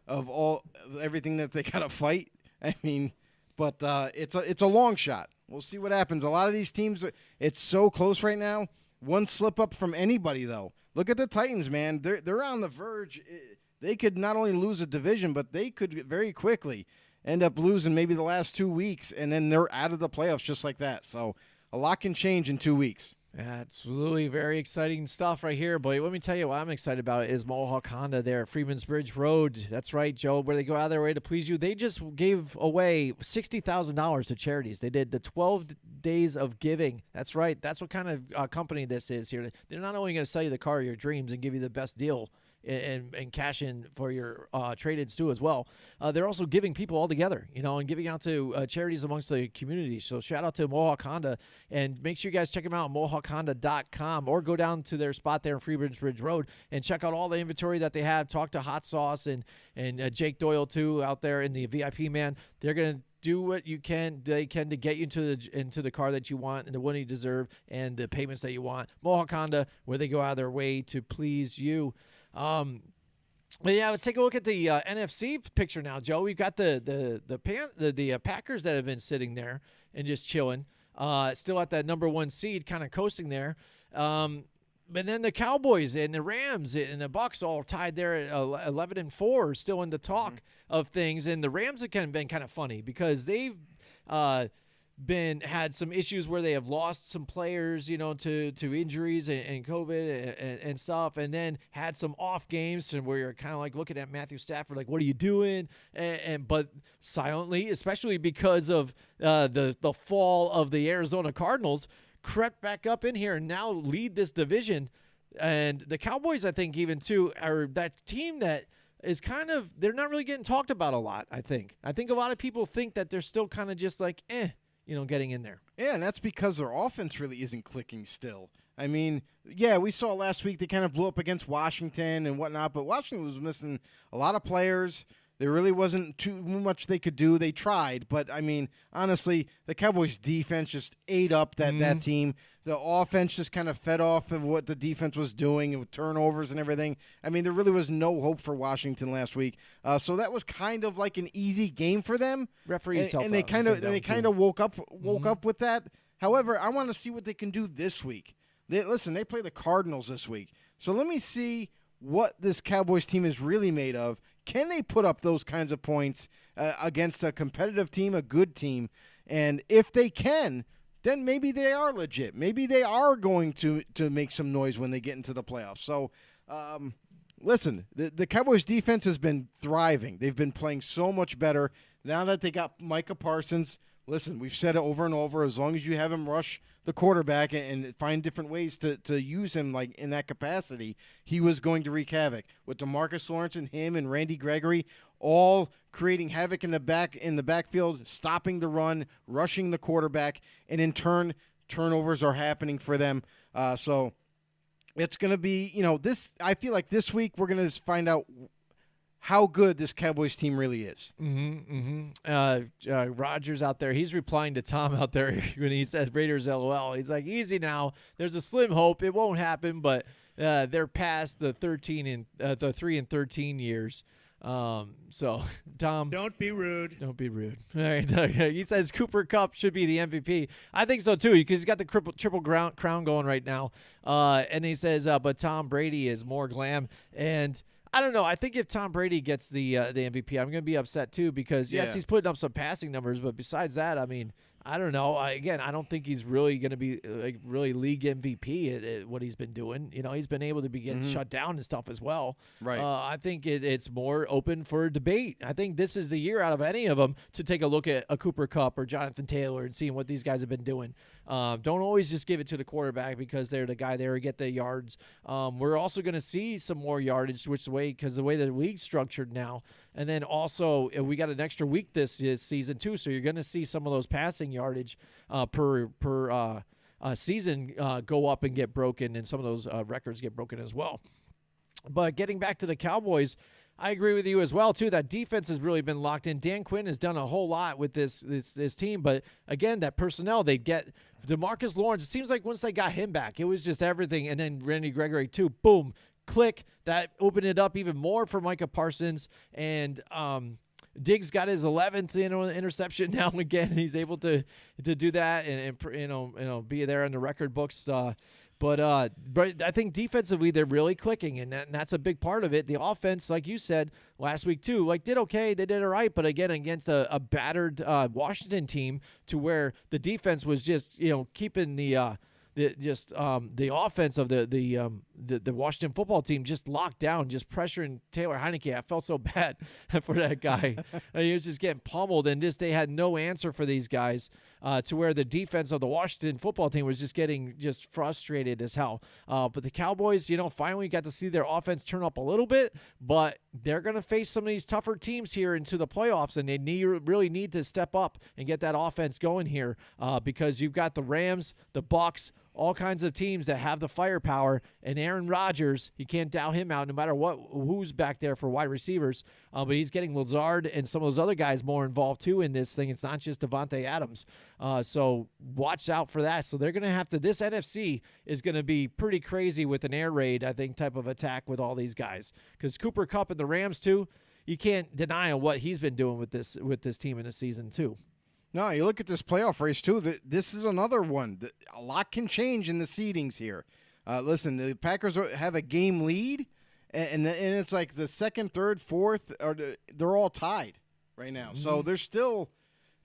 of everything that they got to fight. I mean, but it's a long shot. We'll see what happens. A lot of these teams, it's so close right now. One slip up from anybody, though. Look at the Titans, man. They're on the verge. They could not only lose a division, but they could very quickly end up losing maybe the last 2 weeks, and then they're out of the playoffs just like that. So a lot can change in 2 weeks. Absolutely. Very exciting stuff right here. But let me tell you what I'm excited about is Mohawk Honda there at Freeman's Bridge Road. That's right, Joe, where they go out of their way to please you. They just gave away $60,000 to charities. They did the 12 days of giving. That's right. That's what kind of company this is here. They're not only going to sell you the car of your dreams and give you the best deal and cash in for your trade-ins too as well. They're also giving people all together, and giving out to charities amongst the community. So shout out to Mohawk Honda, and make sure you guys check them out at MohawkHonda.com or go down to their spot there in Freeman's Bridge Road and check out all the inventory that they have. Talk to Hot Sauce and Jake Doyle too out there in the VIP man. They're going to do what they can to get you into the car that you want and the one you deserve and the payments that you want. Mohawk Honda, where they go out of their way to please you. But yeah, let's take a look at the NFC picture now, Joe. We've got the Packers that have been sitting there and just chilling, still at that number 1 seed, kind of coasting there. But then the Cowboys and the Rams and the Bucs all tied there at 11-4, still in the talk of things. And the Rams have been kind of funny because they've had some issues where they have lost some players, to injuries and COVID and stuff, and then had some off games and where you're kind of like looking at Matthew Stafford, like, what are you doing? But silently, especially because of the fall of the Arizona Cardinals, crept back up in here and now lead this division. And the Cowboys, I think, even too, are that team that is they're not really getting talked about a lot, I think. I think a lot of people think that they're still kind of just like, getting in there. Yeah, and that's because their offense really isn't clicking still. I mean, yeah, we saw last week they kind of blew up against Washington and whatnot, but Washington was missing a lot of players. There really wasn't too much they could do. They tried, but, I mean, honestly, the Cowboys' defense just ate up that team. The offense just kind of fed off of what the defense was doing with turnovers and everything. I mean, there really was no hope for Washington last week. So that was kind of like an easy game for them. Referees and they kind of woke up with that. However, I want to see what they can do this week. They play the Cardinals this week. So let me see what this Cowboys team is really made of. Can they put up those kinds of points against a competitive team, a good team? And if they can, then maybe they are legit. Maybe they are going to make some noise when they get into the playoffs. So, listen, the Cowboys defense has been thriving. They've been playing so much better. Now that they got Micah Parsons, listen, we've said it over and over, as long as you have him rush the quarterback and find different ways to use him like in that capacity, he was going to wreak havoc. With DeMarcus Lawrence and him and Randy Gregory all creating havoc in the backfield, stopping the run, rushing the quarterback, and in turn, turnovers are happening for them. So it's going to be, this. I feel like this week we're going to find out how good this Cowboys team really is. Rogers out there, he's replying to Tom out there when he says Raiders LOL. He's like, easy now. There's a slim hope. It won't happen, but they're past the 3-13 years. So, Tom. Don't be rude. Don't be rude. All right. He says Cooper Kupp should be the MVP. I think so, too, because he's got the triple crown going right now. And he says, but Tom Brady is more glam. And I don't know. I think if Tom Brady gets the MVP, I'm going to be upset too because yes, he's putting up some passing numbers, but besides that, I mean, I don't know. I don't think he's really going to be really league MVP at what he's been doing. He's been able to be getting shut down and stuff as well. Right. I think it's more open for debate. I think this is the year out of any of them to take a look at a Cooper Kupp or Jonathan Taylor and seeing what these guys have been doing. Don't always just give it to the quarterback because they're the guy there to get the yards. We're also going to see some more yardage switch away because the way the league's structured now. And then also we got an extra week this season too, so you're going to see some of those passing yardage per season go up and get broken, and some of those records get broken as well. But getting back to the Cowboys, I agree with you as well too. That defense has really been locked in. Dan Quinn has done a whole lot with this team, but again, that personnel they get. DeMarcus Lawrence, it seems like once they got him back, it was just everything. And then Randy Gregory too, boom, click. That opened it up even more for Micah Parsons. And Diggs got his 11th interception now again. He's able to do that and be there in the record books. But I think defensively they're really clicking, and that's a big part of it. The offense, like you said last week too, did okay. They did it right, but again against a battered Washington team, to where the defense was just keeping the offense of the Washington football team just locked down, just pressuring Taylor Heineke. I felt so bad for that guy. He was just getting pummeled, and they had no answer for these guys, to where the defense of the Washington football team was just getting frustrated as hell. But the Cowboys, finally got to see their offense turn up a little bit, but they're going to face some of these tougher teams here into the playoffs, and they really need to step up and get that offense going here, because you've got the Rams, the Bucs, all kinds of teams that have the firepower, and Aaron Rodgers, you can't doubt him out no matter who's back there for wide receivers. But he's getting Lazard and some of those other guys more involved too in this thing. It's not just Devontae Adams. So watch out for that. So they're going to have to, this NFC is going to be pretty crazy with an air raid, I think, type of attack with all these guys. Because Cooper Kupp and the Rams too, you can't deny what he's been doing with this team in the season too. No, you look at this playoff race, too. This is another one. A lot can change in the seedings here. Listen, the Packers have a game lead, and it's like the second, third, fourth, they're all tied right now. Mm-hmm. So there's still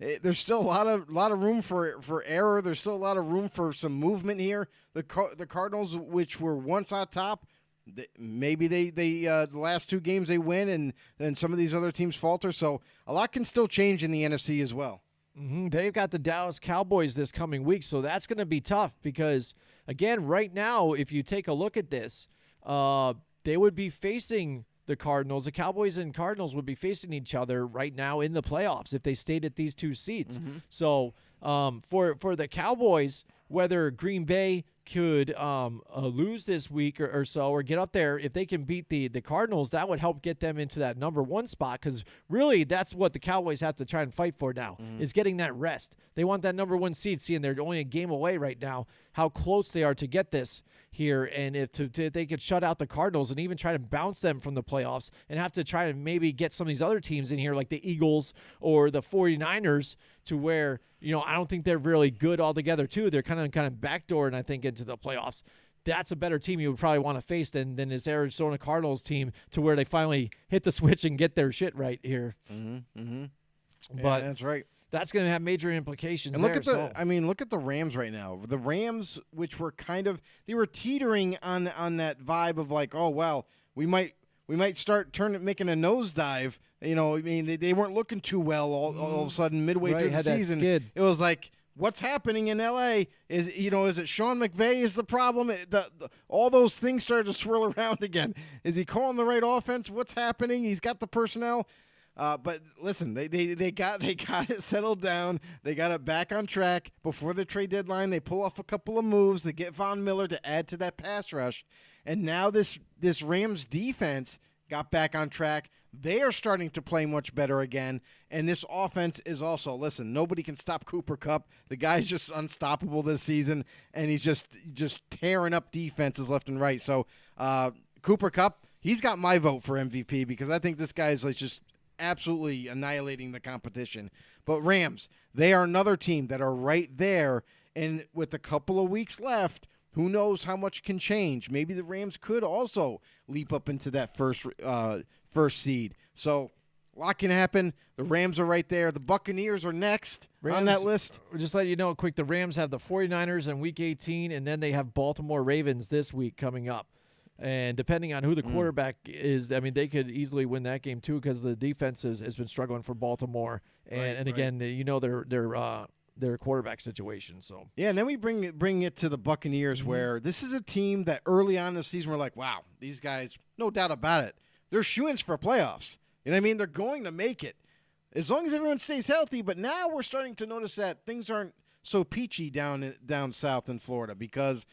a lot of room for error. There's still a lot of room for some movement here. The Cardinals, which were once on top, maybe they the last two games they win, and then some of these other teams falter. So a lot can still change in the NFC as well. Mm-hmm. They've got the Dallas Cowboys this coming week, so that's going to be tough because, again, right now, if you take a look at this, they would be facing the Cardinals. The Cowboys and Cardinals would be facing each other right now in the playoffs if they stayed at these two seats. Mm-hmm. So for the Cowboys, whether Green Bay could lose this week or so or get up there, if they can beat the Cardinals, that would help get them into that number one spot because really that's what the Cowboys have to try and fight for now is getting that rest. They want that number one seed, seeing they're only a game away right now, how close they are to get this here. And if they could shut out the Cardinals and even try to bounce them from the playoffs and have to try to maybe get some of these other teams in here like the Eagles or the 49ers to where, I don't think they're really good altogether too. They're kind of backdooring, I think, into the playoffs. That's a better team you would probably want to face than this Arizona Cardinals team to where they finally hit the switch and get their shit right here. Mm-hmm. Mm-hmm. But yeah, that's right. That's going to have major implications. And look at look at the Rams right now. The Rams, which were they were teetering on that vibe of like, oh well, we might start making a nosedive. They weren't looking too well all of a sudden midway through the season. It was like, what's happening in LA? Is it Sean McVay is the problem? All those things started to swirl around again. Is he calling the right offense? What's happening? He's got the personnel. But listen, they got it settled down. They got it back on track before the trade deadline. They pull off a couple of moves to get Von Miller to add to that pass rush. And now this Rams defense got back on track. They are starting to play much better again. And this offense is also, listen, nobody can stop Cooper Kupp. The guy's just unstoppable this season, and he's just tearing up defenses left and right. So Cooper Kupp, he's got my vote for MVP because I think this guy is like just absolutely annihilating the competition. But Rams, they are another team that are right there, and with a couple of weeks left, who knows how much can change. Maybe the Rams could also leap up into that first seed. So a lot can happen. The Rams are right there. The Buccaneers are next on that list. Just let you know quick, the Rams have the 49ers in Week 18, and then they have Baltimore Ravens this week coming up. And depending on who the quarterback is, they could easily win that game too because the defense has been struggling for Baltimore. And again, their quarterback situation. So yeah, and then we bring it to the Buccaneers, where this is a team that early on in the season we're like, wow, these guys, no doubt about it, they're shoo-ins for playoffs. You know what I mean? They're going to make it as long as everyone stays healthy. But now we're starting to notice that things aren't so peachy down south in Florida because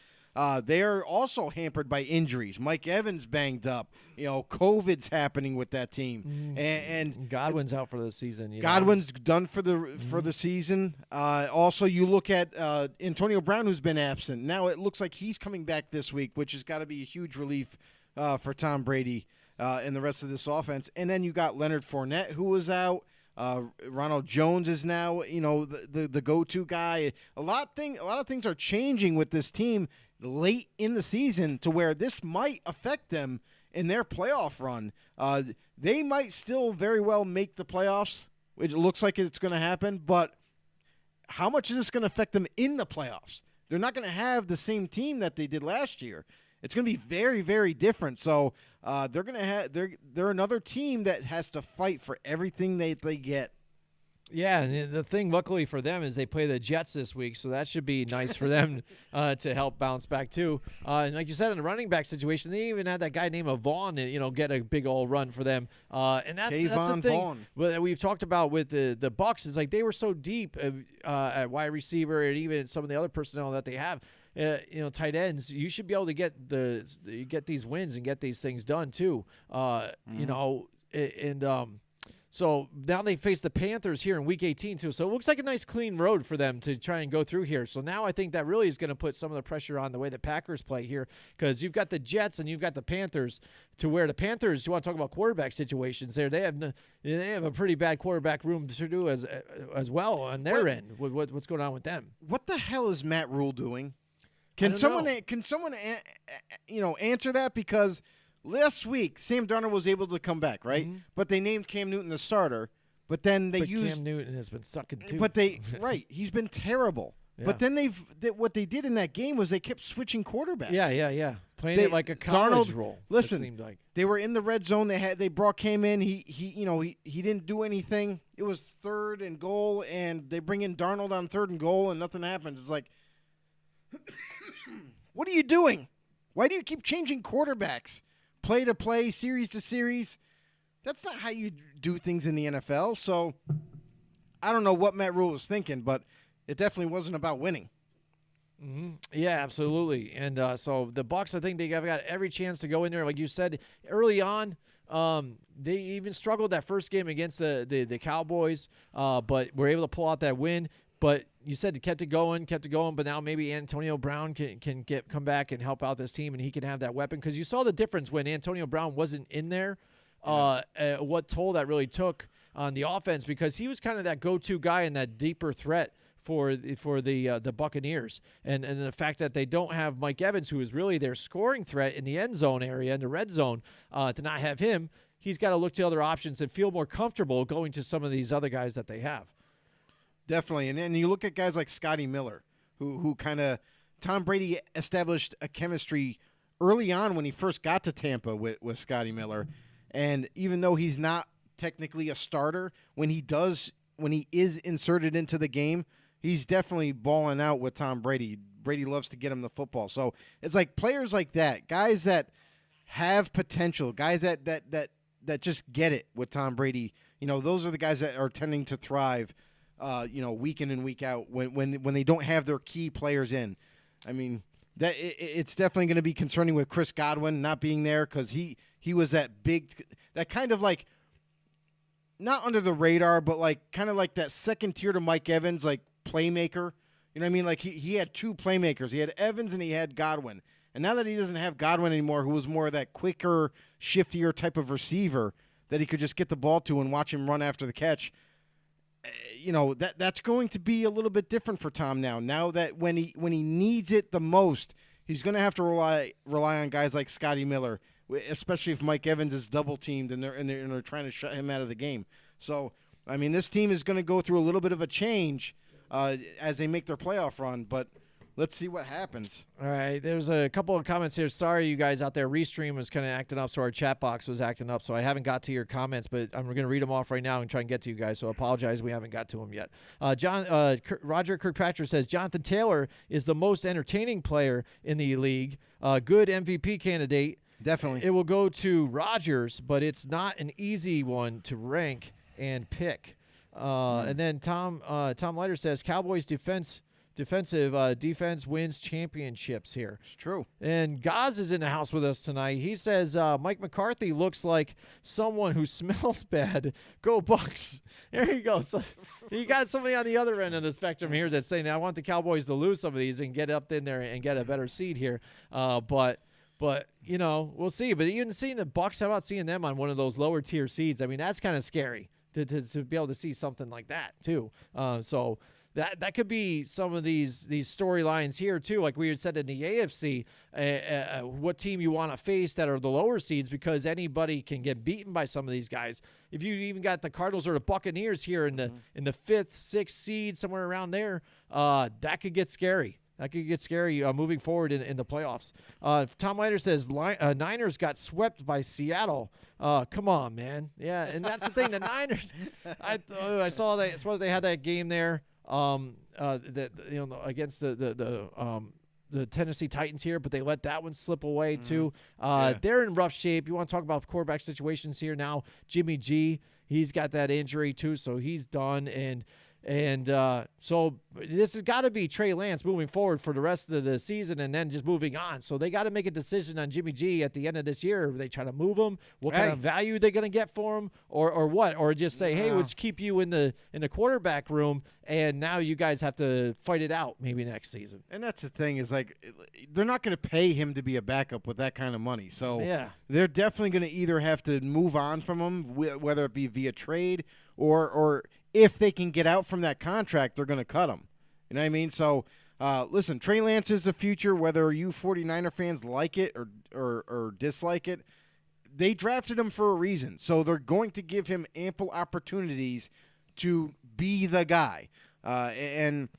they are also hampered by injuries. Mike Evans banged up. COVID's happening with that team, and Godwin's out for the season. Godwin's done for the season. Also, you look at Antonio Brown, who's been absent. Now it looks like he's coming back this week, which has got to be a huge relief for Tom Brady and the rest of this offense. And then you got Leonard Fournette, who was out. Ronald Jones is now the go-to guy. A lot of things are changing with this team late in the season to where this might affect them in their playoff run. They might still very well make the playoffs, which looks like it's going to happen, but how much is this going to affect them in the playoffs? They're not going to have the same team that they did last year. It's going to be very, very different. So they're another team that has to fight for everything they get. Yeah, and the thing, luckily for them, is they play the Jets this week, so that should be nice for them to help bounce back too. And like you said, in the running back situation, they even had that guy named Vaughn, get a big old run for them. And that's the thing that we've talked about with the Bucs is like they were so deep at wide receiver and even some of the other personnel that they have. Tight ends, you should be able to get these wins and get these things done too. So now they face the Panthers here in Week 18 too. So it looks like a nice clean road for them to try and go through here. So now I think that really is going to put some of the pressure on the way the Packers play here because you've got the Jets and you've got the Panthers to where the Panthers, you want to talk about quarterback situations there, they have a pretty bad quarterback room to do as well on their end. What's going on with them? What the hell is Matt Rule doing? Can someone answer that? Because last week Sam Darnold was able to come back, right? Mm-hmm. But they named Cam Newton the starter. But then Cam Newton has been sucking too. But he's been terrible. Yeah. But then what they did in that game was they kept switching quarterbacks. Yeah. Playing it like a college role. Listen, it seemed like. They were in the red zone. They brought Cam in. He didn't do anything. It was 3rd and goal, and they bring in Darnold on 3rd and goal, and nothing happens. It's like, what are you doing? Why do you keep changing quarterbacks? Play to play, series to series. That's not how you do things in the NFL. So I don't know what Matt Rule was thinking, but it definitely wasn't about winning. Mm-hmm. Yeah, absolutely. And so the Bucs, I think they have got every chance to go in there. Like you said, early on, they even struggled that first game against the Cowboys, but were able to pull out that win. But you said it kept it going, but now maybe Antonio Brown can come back and help out this team, and he can have that weapon. Because you saw the difference when Antonio Brown wasn't in there. What toll that really took on the offense, because he was kind of that go-to guy and that deeper threat for the Buccaneers, and the fact that they don't have Mike Evans, who is really their scoring threat in the end zone area, in the red zone, to not have him, he's got to look to other options and feel more comfortable going to some of these other guys that they have. Definitely, and then you look at guys like Scotty Miller, who kind of Tom Brady established a chemistry early on when he first got to Tampa with Scotty Miller. And even though he's not technically a starter, when he is inserted into the game, he's definitely balling out with Tom Brady. Brady loves to get him the football. So it's like players like that, guys that have potential, guys that just get it with Tom Brady. Those are the guys that are tending to thrive, week in and week out when they don't have their key players in. I mean, it's definitely going to be concerning with Chris Godwin not being there, because he was that kind of like not under the radar, but like kind of like that second tier to Mike Evans, like playmaker. You know what I mean? Like he had 2 playmakers. He had Evans and he had Godwin. And now that he doesn't have Godwin anymore, who was more of that quicker, shiftier type of receiver that he could just get the ball to and watch him run after the catch, that's going to be a little bit different for Tom now. Now that when he needs it the most, he's going to have to rely on guys like Scotty Miller, especially if Mike Evans is double teamed and they're trying to shut him out of the game. So, I mean, this team is going to go through a little bit of a change as they make their playoff run, but let's see what happens. All right, there's a couple of comments here. Sorry, you guys out there. Restream was kind of acting up, so our chat box was acting up, so I haven't got to your comments, but I'm going to read them off right now and try and get to you guys, so I apologize we haven't got to them yet. Roger Kirkpatrick says, Jonathan Taylor is the most entertaining player in the league. Good MVP candidate. Definitely. It will go to Rodgers, but it's not an easy one to rank and pick. And then Tom Leiter says, Cowboys defense wins championships here. It's true. And Gaz is in the house with us tonight. He says Mike McCarthy looks like someone who smells bad. Go Bucks. There you go. So you got somebody on the other end of the spectrum here that's saying, I want the Cowboys to lose some of these and get up in there and get a better seed here. But we'll see. But even seeing the Bucks, how about seeing them on one of those lower tier seeds? I mean, that's kind of scary to be able to see something like that too. So that could be some of these storylines here too. Like we had said in the AFC, what team you want to face that are the lower seeds, because anybody can get beaten by some of these guys. If you even got the Cardinals or the Buccaneers here in the 5th, 6th seed, somewhere around there, that could get scary. That could get scary moving forward in the playoffs. Tom Leiter says Niners got swept by Seattle. Come on, man. Yeah, and that's the thing. The Niners. I saw that. I suppose they had that game there. Against the Tennessee Titans here, but they let that one slip away too. They're in rough shape. You want to talk about quarterback situations here now? Jimmy G, he's got that injury too, so he's done. And so this has got to be Trey Lance moving forward for the rest of the season and then just moving on. So they got to make a decision on Jimmy G at the end of this year. Are they trying to move him? What kind of value are they going to get for him? Or what? Or just say, hey, let's keep you in the quarterback room, and now you guys have to fight it out maybe next season. And that's the thing, is like they're not going to pay him to be a backup with that kind of money. So they're definitely going to either have to move on from him, whether it be via trade or if they can get out from that contract, they're going to cut him. You know what I mean? So Listen, Trey Lance is the future, whether you 49er fans like it or dislike it. They drafted him for a reason, so they're going to give him ample opportunities to be the guy. And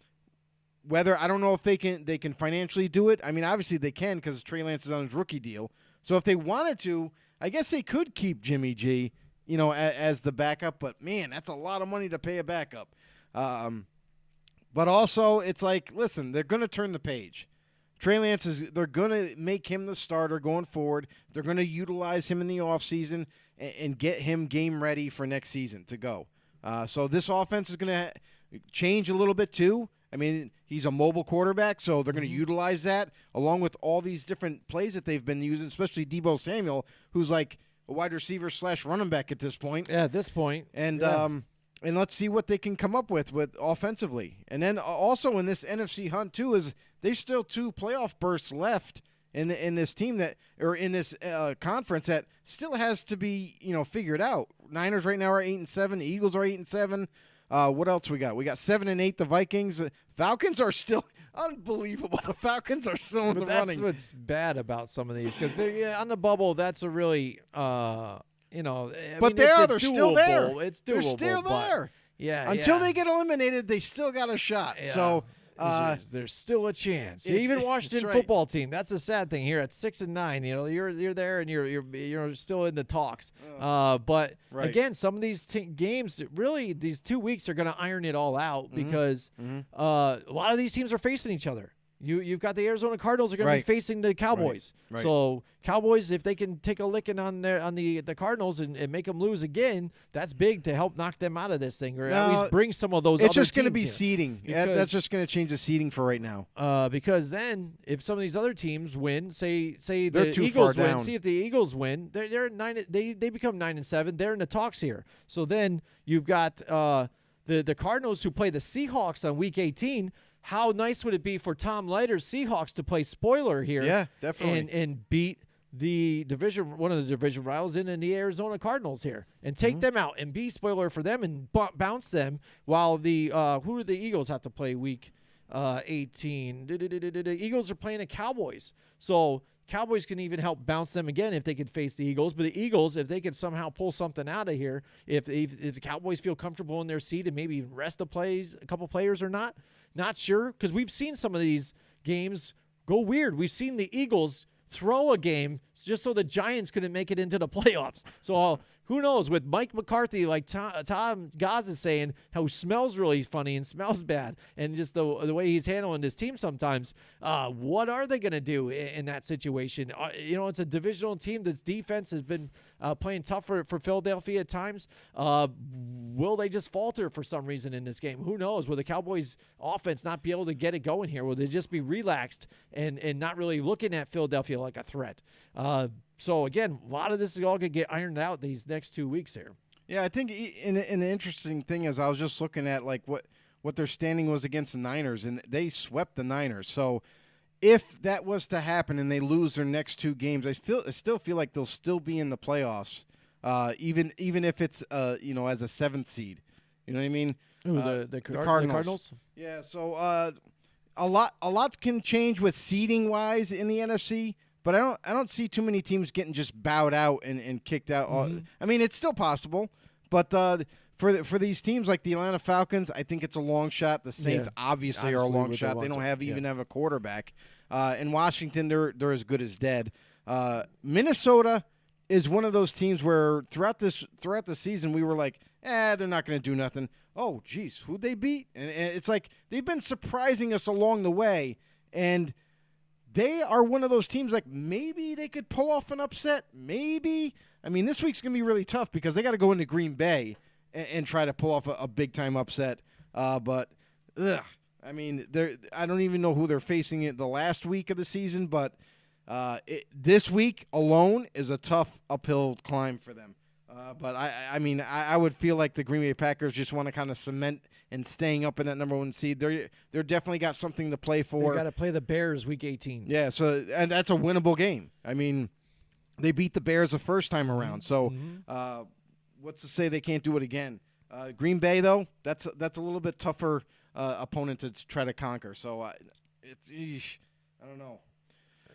whether, I don't know if they can financially do it. I mean, obviously they can because Trey Lance is on his rookie deal. So if they wanted to, I guess they could keep Jimmy G, as the backup. But, man, that's a lot of money to pay a backup. But also, it's like, listen, they're going to turn the page. Trey Lance they're going to make him the starter going forward. They're going to utilize him in the offseason and get him game ready for next season to go. So this offense is going to change a little bit too. I mean, he's a mobile quarterback, so they're going to utilize that along with all these different plays that they've been using, especially Deebo Samuel, who's like a wide receiver / running back at this point. Yeah, at this point. And let's see what they can come up with offensively. And then also in this NFC hunt too is there's still 2 playoff berths left in this team in this conference that still has to be figured out. Niners right now are 8-7. The Eagles are 8-7. What else we got? We got 7-8. The Vikings. Falcons are still unbelievable. The Falcons are still in the running. That's what's bad about some of these because on the bubble. That's a really but they're still there. It's doable. They're still there. Yeah. Until they get eliminated, they still got a shot. Yeah. So there's still a chance. Even Washington football team. That's a sad thing here at 6-9. You're there and you're still in the talks. But again, some of these games, really, these 2 weeks are going to iron it all out because a lot of these teams are facing each other. You've got the Arizona Cardinals are going to be facing the Cowboys. Right. So Cowboys, if they can take a licking on the Cardinals and make them lose again, that's big to help knock them out of this thing, or at least bring some of those. It's other just going to be here. seeding. That's just going to change the seeding for right now. Because then, if some of these other teams win, say they're the too Eagles far win, down. see if the Eagles win, they're at 9. They become 9-7. They're in the talks here. So then you've got the Cardinals who play the Seahawks on Week 18. How nice would it be for Tom Leiter's Seahawks to play spoiler here? Yeah, definitely. And beat one of the division rivals in the Arizona Cardinals here and take them out and be spoiler for them and bounce them while the who do the Eagles have to play Week 18? The Eagles are playing the Cowboys. So Cowboys can even help bounce them again if they could face the Eagles. But the Eagles, if they could somehow pull something out of here, if the Cowboys feel comfortable in their seat and maybe rest a couple players or not sure. Because we've seen some of these games go weird. We've seen the Eagles throw a game just so the Giants couldn't make it into the playoffs. So who knows? With Mike McCarthy, like Tom Gaz is saying, how he smells really funny and smells bad, and just the way he's handling his team sometimes, what are they going to do in that situation? It's a divisional team. This defense has been playing tough for Philadelphia at times. Will they just falter for some reason in this game? Who knows? Will the Cowboys offense not be able to get it going here? Will they just be relaxed and not really looking at Philadelphia like a threat? So, again, a lot of this is all going to get ironed out these next 2 weeks here. Yeah, I think and the interesting thing is I was just looking at like what their standing was against the Niners, and they swept the Niners. So if that was to happen and they lose their next 2 games, I still feel like they'll still be in the playoffs, even if it's as a 7th seed. You know what I mean? The Cardinals? Yeah. So a lot can change with seeding wise in the NFC. But I don't see too many teams getting just bowed out and kicked out. I mean, it's still possible, but for these teams like the Atlanta Falcons, I think it's a long shot. The Saints obviously are a long shot. They don't even have a quarterback. In Washington, they're as good as dead. Minnesota is one of those teams where throughout the season we were like, they're not going to do nothing. Oh, geez, who'd they beat? And it's like they've been surprising us along the way, and they are one of those teams like maybe they could pull off an upset. Maybe. I mean, this week's going to be really tough because they got to go into Green Bay and try to pull off a big-time upset. But, I mean, I don't even know who they're facing in the last week of the season, but this week alone is a tough uphill climb for them. But, I mean, I would feel like the Green Bay Packers just want to kind of cement and staying up in that number 1 seed. They're definitely got something to play for. They got to play the Bears Week 18. Yeah, and that's a winnable game. I mean, they beat the Bears the first time around. So what's to say they can't do it again? Green Bay, though, that's a little bit tougher opponent to try to conquer. So It's I don't know.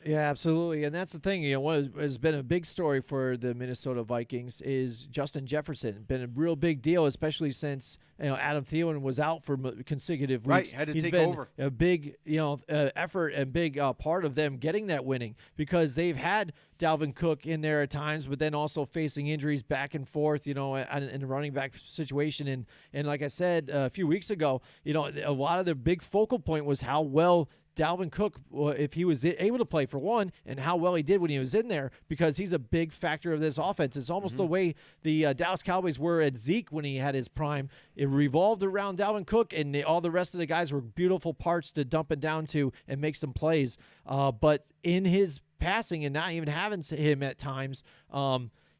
Yeah, absolutely. And that's the thing. What has been a big story for the Minnesota Vikings is Justin Jefferson. Been a real big deal, especially since Adam Thielen was out for consecutive weeks. Right, had to He's take been over. A big effort and big part of them getting that winning, because they've had Dalvin Cook in there at times, but then also facing injuries back and forth, in the running back situation. And like I said a few weeks ago, a lot of the big focal point was how well Dalvin Cook, if he was able to play for one, and how well he did when he was in there, because he's a big factor of this offense. It's almost the way the Dallas Cowboys were at Zeke when he had his prime. It revolved around Dalvin Cook, and all the rest of the guys were beautiful parts to dump it down to and make some plays. But in his passing and not even having him at times,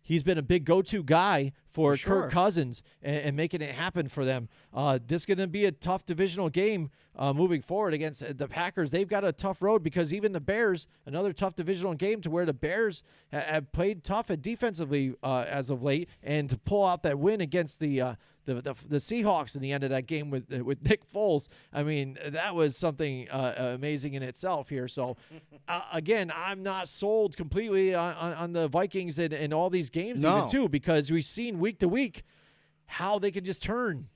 he's been a big go-to guy for Kirk Cousins and making it happen for them. This is going to be a tough divisional game moving forward against the Packers. They've got a tough road, because even the Bears, another tough divisional game, to where the Bears have played tough at defensively as of late, and to pull out that win against the Seahawks in the end of that game with Nick Foles. I mean, that was something amazing in itself here. So, again, I'm not sold completely on the Vikings and all these games even too, because we've seen week to week how they can just turn,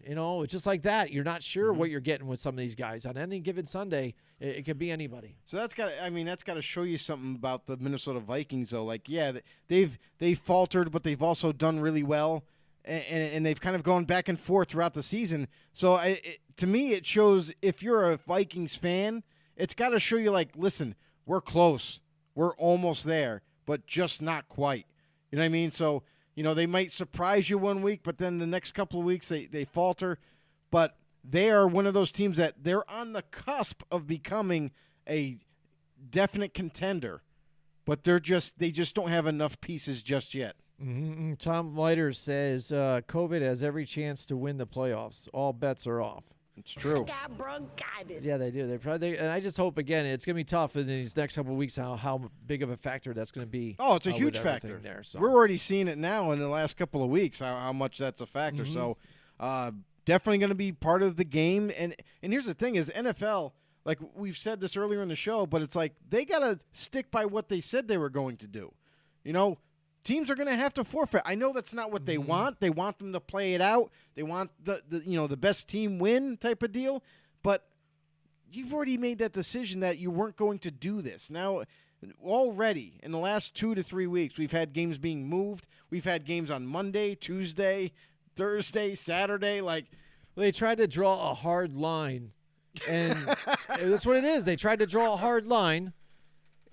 just like that. You're not sure what you're getting with some of these guys. On any given Sunday, it could be anybody. So that's got to show you something about the Minnesota Vikings, though. Like, yeah, they've faltered, but they've also done really well. And they've kind of gone back and forth throughout the season. So to me, it shows, if you're a Vikings fan, it's got to show you, like, listen, we're close. We're almost there, but just not quite. You know what I mean? So, they might surprise you one week, but then the next couple of weeks they falter. But they are one of those teams that they're on the cusp of becoming a definite contender, but they just don't have enough pieces just yet. Mm-hmm. Tom Leiter says COVID has every chance to win the playoffs. All bets are off. It's true. I got bronchitis. Yeah, they do. And I just hope, again, it's going to be tough in these next couple of weeks how big of a factor that's going to be. Oh, it's a huge factor. There, so. We're already seeing it now in the last couple of weeks, how much that's a factor. So definitely going to be part of the game. And here's the thing is NFL, like we've said this earlier in the show, but it's like they got to stick by what they said they were going to do. Teams are going to have to forfeit. I know that's not what they want. They want them to play it out. They want the best team win type of deal. But you've already made that decision that you weren't going to do this. Now, already in the last 2 to 3 weeks, we've had games being moved. We've had games on Monday, Tuesday, Thursday, Saturday. Well, they tried to draw a hard line, and that's what it is. They tried to draw a hard line.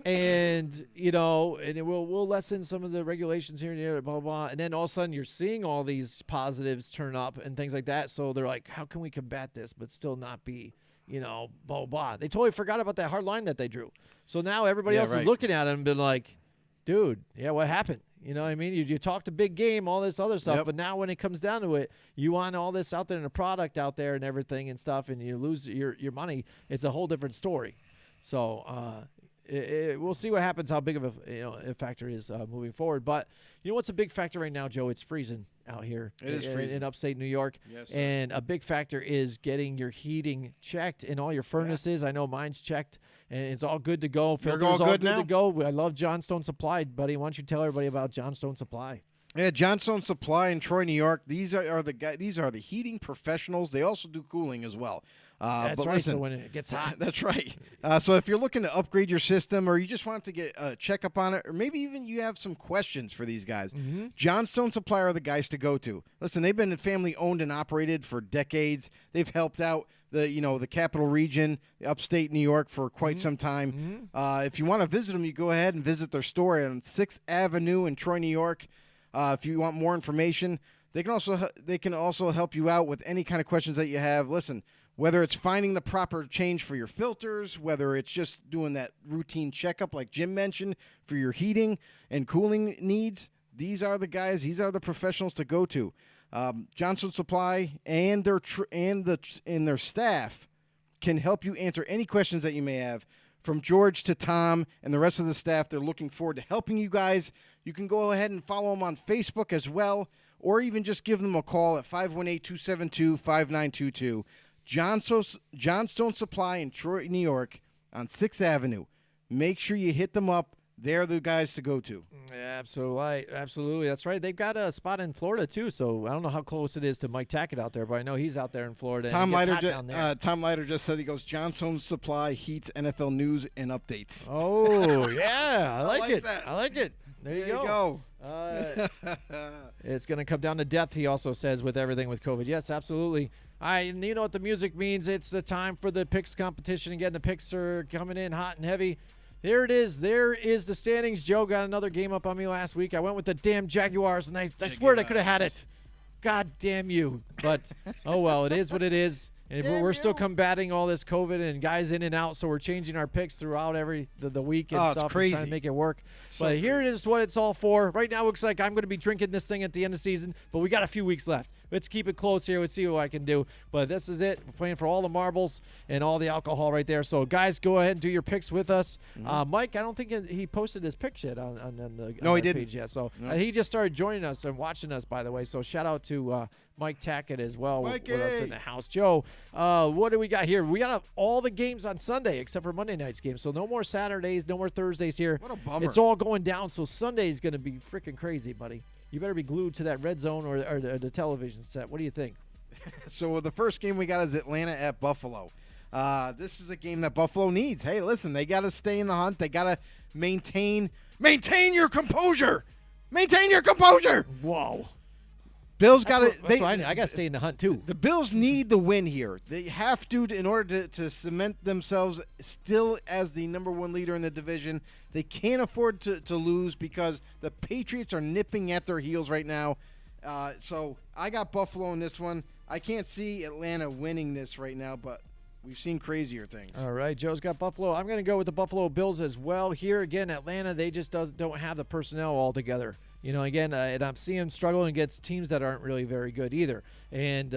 And, we'll lessen some of the regulations here and there, blah, blah, blah. And then all of a sudden you're seeing all these positives turn up and things like that. So they're like, how can we combat this but still not be, blah, blah, blah. They totally forgot about that hard line that they drew. So now everybody else is looking at them and been like, dude, what happened? You know what I mean? You talked a big game, all this other stuff, but now when it comes down to it, you want all this out there and a product out there and everything and stuff, and you lose your money. It's a whole different story. So, we'll see what happens, how big of a factor it is moving forward. But what's a big factor right now, Joe? It's freezing out here. It is freezing in upstate New York. Yes, sir. And a big factor is getting your heating checked in all your furnaces. I know mine's checked, and it's all good to go. Filter's all good now? to go. I love Johnstone Supply, buddy. Why don't you tell everybody about Johnstone Supply? Yeah, Johnstone Supply in Troy, New York. These are the guys. These are the heating professionals. They also do cooling as well. That's but right. Listen, So when it gets hot, that's right. So if you're looking to upgrade your system, or you just want to get a checkup on it, or maybe even you have some questions for these guys, Johnstone Supply are the guys to go to. Listen, they've been family owned and operated for decades. They've helped out the capital region, upstate New York, for quite some time. If you want to visit them, you go ahead and visit their store on 6th Avenue in Troy, New York. If you want more information, they can also help you out with any kind of questions that you have. Listen, whether it's finding the proper change for your filters, whether it's just doing that routine checkup like Jim mentioned for your heating and cooling needs, these are the guys. These are the professionals to go to. Johnstone Supply and their staff can help you answer any questions that you may have. From George to Tom and the rest of the staff, they're looking forward to helping you guys. You can go ahead and follow them on Facebook as well, or even just give them a call at 518-272-5922. Johnstone Supply in Troy, New York. on 6th Avenue. Make sure you hit them up. They're the guys to go to. Yeah, absolutely. That's right. They've got a spot in Florida, too, so I don't know how close it is to Mike Tackett out there, but I know he's out there in Florida. Tom Leiter just said, he goes, John's Home Supply heats NFL news and updates. Oh, yeah. I like it. That. I like it. There you go. It's going to come down to depth, he also says, with everything with COVID. Yes, absolutely. And you know what the music means. It's the time for the picks competition. Again, the picks are coming in hot and heavy. There it is. There is the standings. Joe got another game up on me last week. I went with the damn Jaguars, and I swear I could have had it. God damn you. But, oh, well, it is what it is. And we're still combating all this COVID and guys in and out, so we're changing our picks throughout the week and stuff. It's crazy. And trying to make it work. But here it is what it's all for. Right now it looks like I'm going to be drinking this thing at the end of the season, but we got a few weeks left. Let's keep it close here. Let's see what I can do. But this is it. We're playing for all the marbles and all the alcohol right there. So, guys, go ahead and do your picks with us. Mike, I don't think he posted his picks yet on he didn't. page yet. So he just started joining us and watching us, by the way. So shout out to Mike Tackett as well with us in the house. Joe, what do we got here? We got all the games on Sunday except for Monday night's game. So no more Saturdays, no more Thursdays here. What a bummer. It's all going down. So Sunday's going to be freaking crazy, buddy. You better be glued to that red zone or the television set. What do you think? So the first game we got is Atlanta at Buffalo. This is a game that Buffalo needs. Hey, listen, they got to stay in the hunt. They got to maintain your composure. Maintain your composure. Whoa. Bills got to. I got to stay in the hunt too. The Bills need the win here. They have to in order to cement themselves still as the number one leader in the division. They can't afford to lose because the Patriots are nipping at their heels right now. So I got Buffalo in this one. I can't see Atlanta winning this right now, but we've seen crazier things. All right, Joe's got Buffalo. I'm going to go with the Buffalo Bills as well. Here again, Atlanta, they just don't have the personnel all together. You know, again, and I'm seeing him struggling against teams that aren't really very good either. And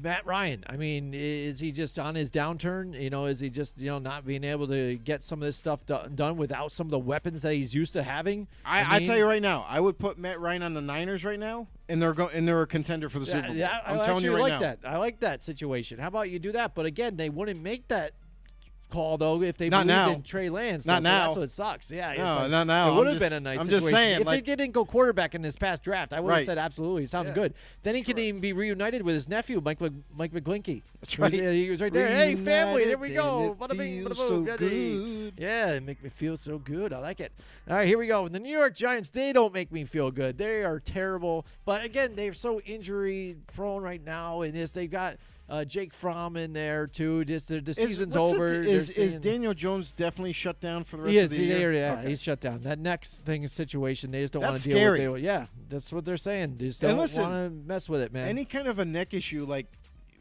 Matt Ryan, I mean, is he just on his downturn? You know, is he just, not being able to get some of this stuff done without some of the weapons that he's used to having? I tell you right now, I would put Matt Ryan on the Niners right now, and they're a contender for the Super Bowl. Yeah, I'm telling you right now. I like that situation. How about you do that? But again, they wouldn't make that call though if they not believed now. in Trey Lance. Not now. That's what sucks. Yeah, no, not now. It would have been a nice situation. I'm just saying, if they didn't go quarterback in this past draft, I would have said absolutely. It sounds good. Then he could even be reunited with his nephew, Mike McGlinky. That's right. He was right there. Hey, family, there we go. Bada bing, bada boom. So good. Yeah, it make me feel so good. I like it. All right, here we go. The New York Giants, they don't make me feel good. They are terrible. But again, they're so injury prone right now, and they've got Jake Fromm in there too. Just the season's over. Is Daniel Jones definitely shut down for the rest of the year? Yeah, okay. He's shut down. That next situation, they just don't want to That's deal scary. with. Yeah, that's what they're saying. They just don't want to mess with it, man. Any kind of a neck issue, like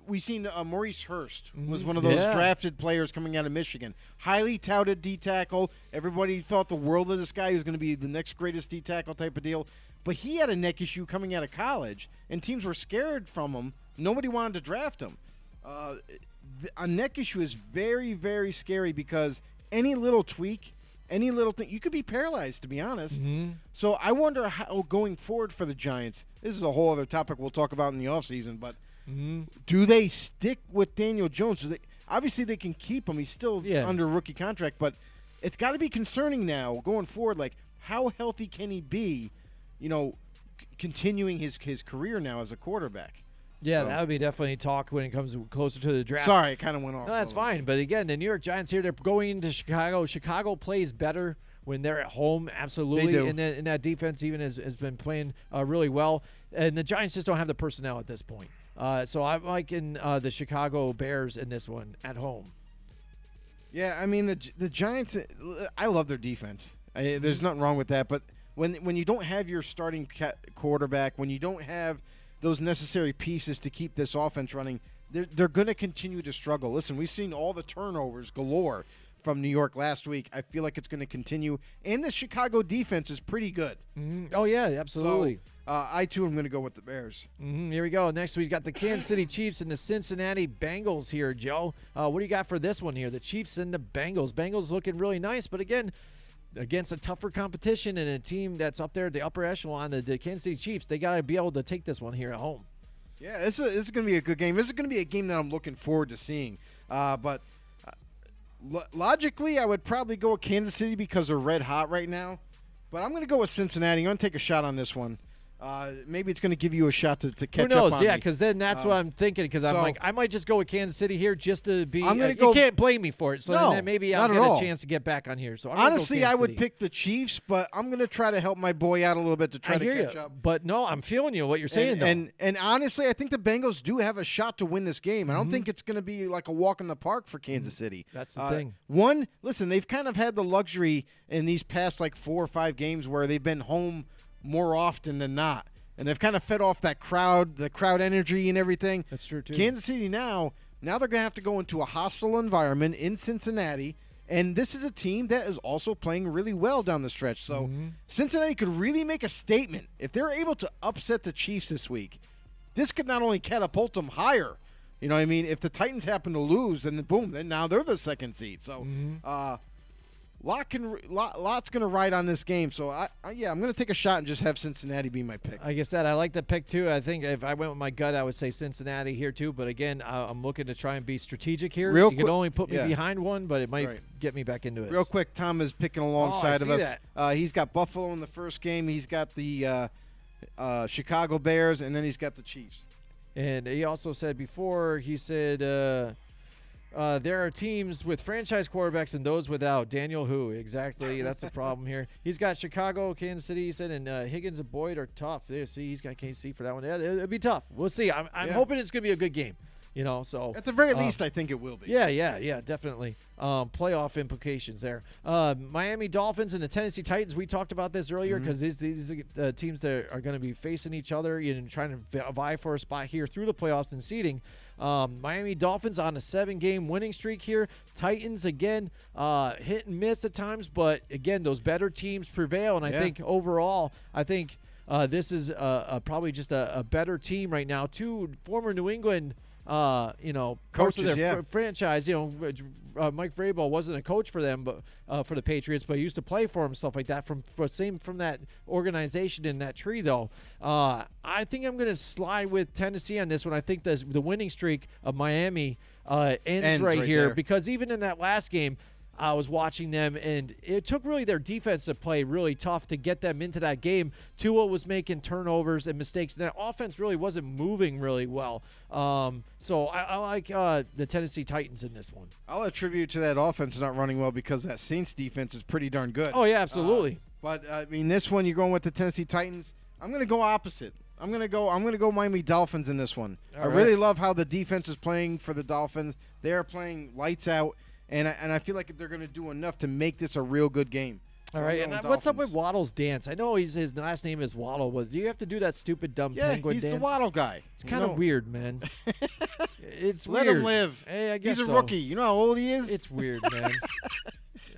we've seen Maurice Hurst was one of those drafted players coming out of Michigan. Highly touted D-tackle. Everybody thought the world of this guy. He was going to be the next greatest D-tackle type of deal. But he had a neck issue coming out of college, and teams were scared from him. Nobody wanted to draft him. A neck issue is very, very scary because any little tweak, any little thing, you could be paralyzed, to be honest. Mm-hmm. So I wonder how going forward for the Giants, this is a whole other topic we'll talk about in the offseason, but do they stick with Daniel Jones? Obviously, they can keep him. He's still under rookie contract, but it's got to be concerning now going forward. Like, how healthy can he be, continuing his career now as a quarterback? Yeah, that would be definitely talk when it comes closer to the draft. Sorry, it kind of went off. No, that's fine. But again, the New York Giants here, they're going into Chicago. Chicago plays better when they're at home, absolutely. They do. And that defense even has been playing really well. And the Giants just don't have the personnel at this point. So I'm liking the Chicago Bears in this one at home. Yeah, I mean, the Giants, I love their defense. There's nothing wrong with that. But when you don't have your starting quarterback, when you don't have those necessary pieces to keep this offense running, they're going to continue to struggle. Listen, we've seen all the turnovers galore from New York last week. I feel like it's going to continue. And the Chicago defense is pretty good. Mm-hmm. Oh, yeah, absolutely. So, I, too, am going to go with the Bears. Mm-hmm. Here we go. Next, we've got the Kansas City Chiefs and the Cincinnati Bengals here, Joe. What do you got for this one here? The Chiefs and the Bengals. Bengals looking really nice, but again, against a tougher competition and a team that's up there at the upper echelon, the Kansas City Chiefs, they got to be able to take this one here at home. Yeah, this is going to be a good game. This is going to be a game that I'm looking forward to seeing. But Logically, I would probably go with Kansas City because they're red hot right now. But I'm going to go with Cincinnati. I'm going to take a shot on this one. Maybe it's going to give you a shot to catch up on me. Who knows? Yeah, because then that's what I'm thinking. Because I'm like, I might just go with Kansas City here just to be. You can't blame me for it. So then maybe I'll get a chance to get back on here. So honestly, I would pick the Chiefs, but I'm going to try to help my boy out a little bit to try to catch up. But no, I'm feeling you. What you're saying, and honestly, I think the Bengals do have a shot to win this game. I don't think it's going to be like a walk in the park for Kansas City. That's the thing. Listen, they've kind of had the luxury in these past like 4 or 5 games where they've been home more often than not. And they've kind of fed off that crowd, the crowd energy and everything. That's true, too. Kansas City now they're going to have to go into a hostile environment in Cincinnati. And this is a team that is also playing really well down the stretch. So Cincinnati could really make a statement. If they're able to upset the Chiefs this week, this could not only catapult them higher. You know what I mean? If the Titans happen to lose, then boom, then now they're the second seed. So lots going to ride on this game. So, I'm going to take a shot and just have Cincinnati be my pick. Like I said, I like the pick, too. I think if I went with my gut, I would say Cincinnati here, too. But, again, I'm looking to try and be strategic here. You can only put me behind one, but it might get me back into it. Real quick, Tom is picking alongside of us. He's got Buffalo in the first game. He's got the Chicago Bears, and then he's got the Chiefs. And he also said before, he said there are teams with franchise quarterbacks and those without. Daniel who? Exactly. That's the problem here. He's got Chicago, Kansas City, he said, and Higgins and Boyd are tough. There, see, he's got KC for that one. It'll be tough. We'll see. I'm hoping it's going to be a good game. You know, so at the very least, I think it will be. Yeah, definitely. Playoff implications there. Miami Dolphins and the Tennessee Titans. We talked about this earlier because these are teams that are going to be facing each other and trying to vie for a spot here through the playoffs and seeding. Miami Dolphins on a 7-game winning streak here. Titans again, hit and miss at times, but again, those better teams prevail. And I think overall, this is probably just a better team right now. 2 former New England. Coaches of their franchise. Mike Vrabel wasn't a coach for them, but for the Patriots, but he used to play for them, stuff like that. From that organization in that tree, though. I think I'm going to slide with Tennessee on this one. I think the winning streak of Miami ends right here there. Because even in that last game, I was watching them, and it took really their defense to play really tough to get them into that game. Tua was making turnovers and mistakes, and that offense really wasn't moving really well. So I like the Tennessee Titans in this one. I'll attribute to that offense not running well because that Saints defense is pretty darn good. Oh, yeah, absolutely. But, this one, you're going with the Tennessee Titans. I'm going to go opposite. I'm gonna go Miami Dolphins in this one. I really love how the defense is playing for the Dolphins. They are playing lights out. And I feel like they're going to do enough to make this a real good game. All right, and what's up with Waddle's dance? I know his last name is Waddle. Do you have to do that stupid dumb penguin dance? Yeah, he's the Waddle guy. It's kind of weird, man. It's weird. Let him live. Hey, I guess he's a rookie. You know how old he is? It's weird, man.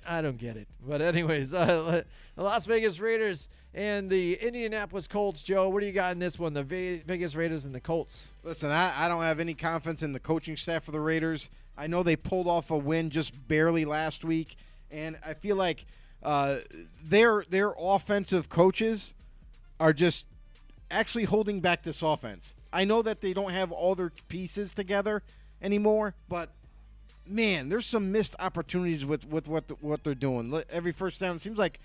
I don't get it. But anyways, the Las Vegas Raiders and the Indianapolis Colts. Joe, what do you got in this one? The Vegas Raiders and the Colts. Listen, I don't have any confidence in the coaching staff of the Raiders. I know they pulled off a win just barely last week, and I feel like their offensive coaches are just actually holding back this offense. I know that they don't have all their pieces together anymore, but man, there's some missed opportunities with what they're doing. Every first down seems like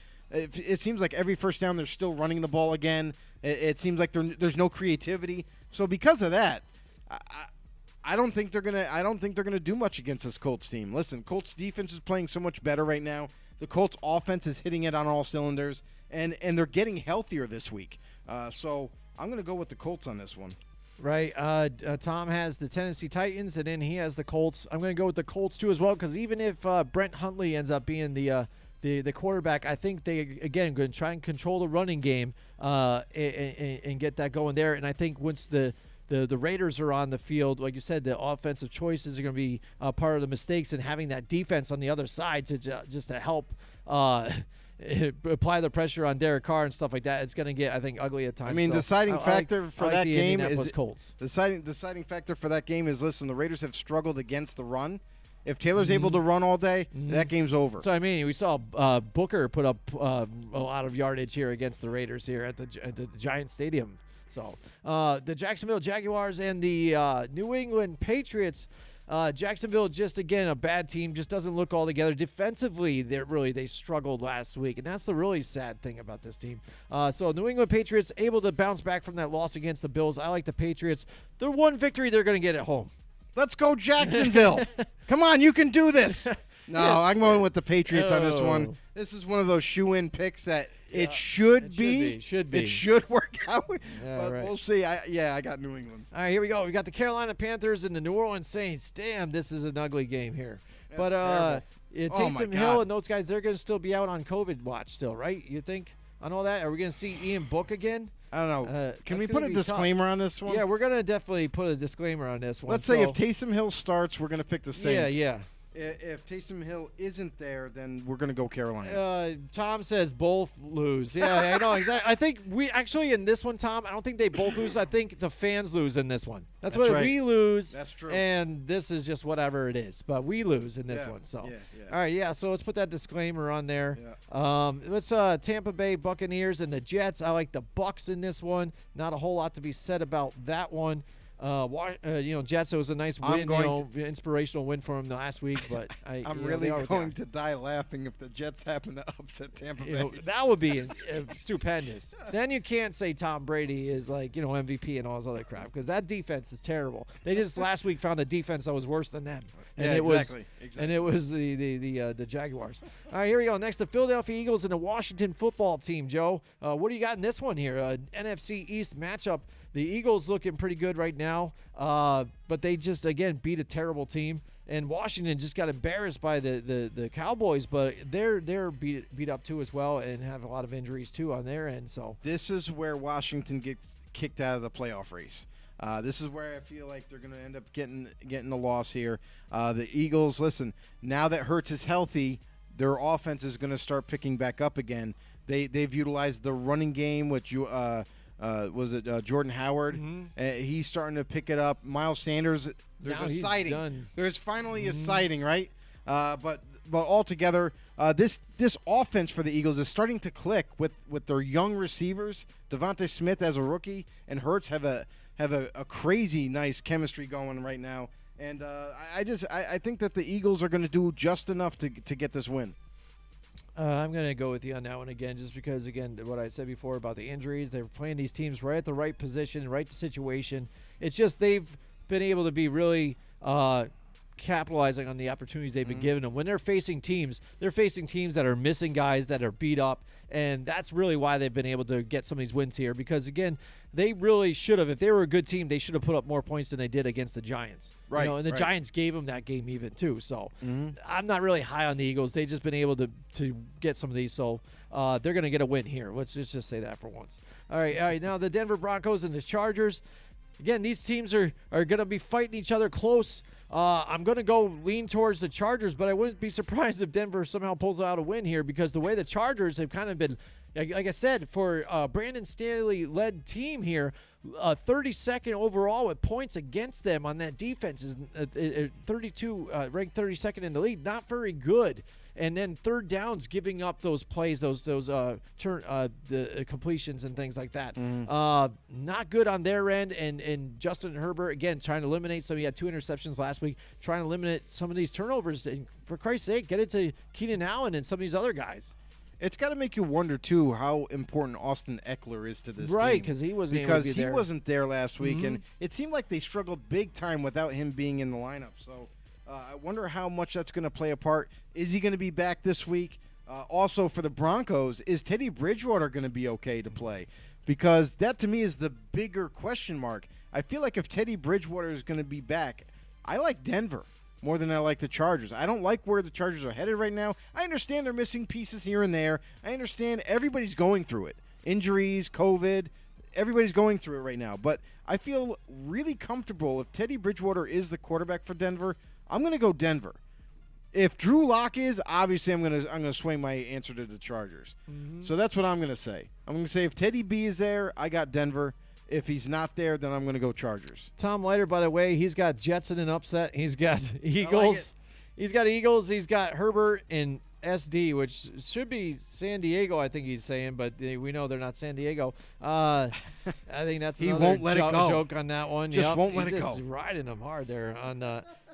every first down they're still running the ball again. It seems like there's no creativity. So because of that, I don't think they're gonna do much against this Colts team. Listen, Colts defense is playing so much better right now. The Colts offense is hitting it on all cylinders, and they're getting healthier this week. So I'm gonna go with the Colts on this one. Right. Tom has the Tennessee Titans, and then he has the Colts. I'm going to go with the Colts, too, as well, because even if Brent Hundley ends up being the quarterback, I think they, again, going to try and control the running game and get that going there. And I think once the Raiders are on the field, like you said, the offensive choices are going to be part of the mistakes, and having that defense on the other side to help apply the pressure on Derek Carr and stuff like that. It's going to get, I think, ugly at times. I mean, the deciding factor for that game is Colts. The deciding factor for that game is, listen, the Raiders have struggled against the run. If Taylor's able to run all day, that game's over. So, I mean, we saw Booker put up a lot of yardage here against the Raiders here at the Giant Stadium. So, the Jacksonville Jaguars and the New England Patriots. Jacksonville, just again a bad team, just doesn't look all together. Defensively, they struggled last week, and that's the really sad thing about this team. So New England Patriots able to bounce back from that loss against the Bills. I like the Patriots. Their one victory they're going to get at home. Let's go Jacksonville. Come on, you can do this. No, I'm going with the Patriots on this one. This is one of those shoe-in picks that it should be. It should work out. But we'll see. I got New England. All right, here we go. We got the Carolina Panthers and the New Orleans Saints. Damn, this is an ugly game here. That's terrible. Taysom Hill and those guys, they're going to still be out on COVID watch still, right? You think? On all that? Are we going to see Ian Book again? I don't know. Can we put a disclaimer on this one? Yeah, we're going to definitely put a disclaimer on this one. Let's say if Taysom Hill starts, we're going to pick the Saints. Yeah. If Taysom Hill isn't there, then we're going to go Carolina. Tom says both lose. Yeah, I know. Exactly. I think we actually in this one, Tom, I don't think they both lose. I think the fans lose in this one. That's what right. We lose. That's true. And this is just whatever it is. But we lose in this one. So, all right, so let's put that disclaimer on there. Yeah. Let's Tampa Bay Buccaneers and the Jets. I like the Bucs in this one. Not a whole lot to be said about that one. Jets, it was a nice win, inspirational win for him last week. But I'm really going to die laughing if the Jets happen to upset Tampa Bay. That would be stupendous. Then you can't say Tom Brady is MVP and all this other crap because that defense is terrible. They just last week found a defense that was worse than them. And exactly. And it was the Jaguars. All right, here we go. Next, the Philadelphia Eagles and the Washington Football Team. Joe, what do you got in this one here? NFC East matchup. The Eagles looking pretty good right now, but they just, again, beat a terrible team. And Washington just got embarrassed by the Cowboys, but they're beat up too as well and have a lot of injuries too on their end. So this is where Washington gets kicked out of the playoff race. This is where I feel like they're going to end up getting the loss here. The Eagles, listen, now that Hurts is healthy, their offense is going to start picking back up again. They've utilized the running game, which Jordan Howard? Mm-hmm. He's starting to pick it up. Miles Sanders, there's a sighting. Done. There's finally a sighting, right? But altogether, this offense for the Eagles is starting to click with their young receivers. Devontae Smith as a rookie and Hurts have a crazy nice chemistry going right now. And I think that the Eagles are going to do just enough to get this win. I'm going to go with you on that one again, just because, again, what I said before about the injuries. They're playing these teams right at the right position, right situation. It's just they've been able to be really capitalizing on the opportunities they've been given them. When they're facing teams that are missing guys, that are beat up, and that's really why they've been able to get some of these wins here. Because, again, they really should have. If they were a good team, they should have put up more points than they did against the Giants. Right. And the Giants gave them that game even too. So I'm not really high on the Eagles. They've just been able to get some of these. So they're going to get a win here. Let's just say that for once. All right. Now the Denver Broncos and the Chargers. Again, these teams are going to be fighting each other close. I'm going to go lean towards the Chargers, but I wouldn't be surprised if Denver somehow pulls out a win here because the way the Chargers have kind of been, like I said, for Brandon Staley-led team here, 32nd overall with points against them on that defense is 32, ranked 32nd in the league. Not very good. And then third downs, giving up those plays, the completions and things like that. Not good on their end. And Justin Herbert, again, trying to eliminate some. He had 2 interceptions last week, trying to eliminate some of these turnovers. And for Christ's sake, get it to Keenan Allen and some of these other guys. It's got to make you wonder, too, how important Austin Eckler is to this team. Right, because he wasn't there last week, and it seemed like they struggled big time without him being in the lineup. So I wonder how much that's going to play a part. Is he going to be back this week? Also, for the Broncos, is Teddy Bridgewater going to be okay to play? Because that, to me, is the bigger question mark. I feel like if Teddy Bridgewater is going to be back, I like Denver more than I like the Chargers. I don't like where the Chargers are headed right now. I understand they're missing pieces here and there. I understand everybody's going through it. Injuries, COVID, everybody's going through it right now. But I feel really comfortable if Teddy Bridgewater is the quarterback for Denver. I'm going to go Denver. If Drew Lock is, obviously I'm going to swing my answer to the Chargers. So that's what I'm going to say. I'm going to say if Teddy B is there, I got Denver. If he's not there, then I'm going to go Chargers. Tom Leiter, by the way, he's got Jets in an upset. He's got Eagles. He's got Eagles. He's got Herbert and SD, which should be San Diego, I think he's saying, but we know they're not San Diego. I think that's he another won't let it go. Joke on that one. Just won't let it go. He's just riding them hard there on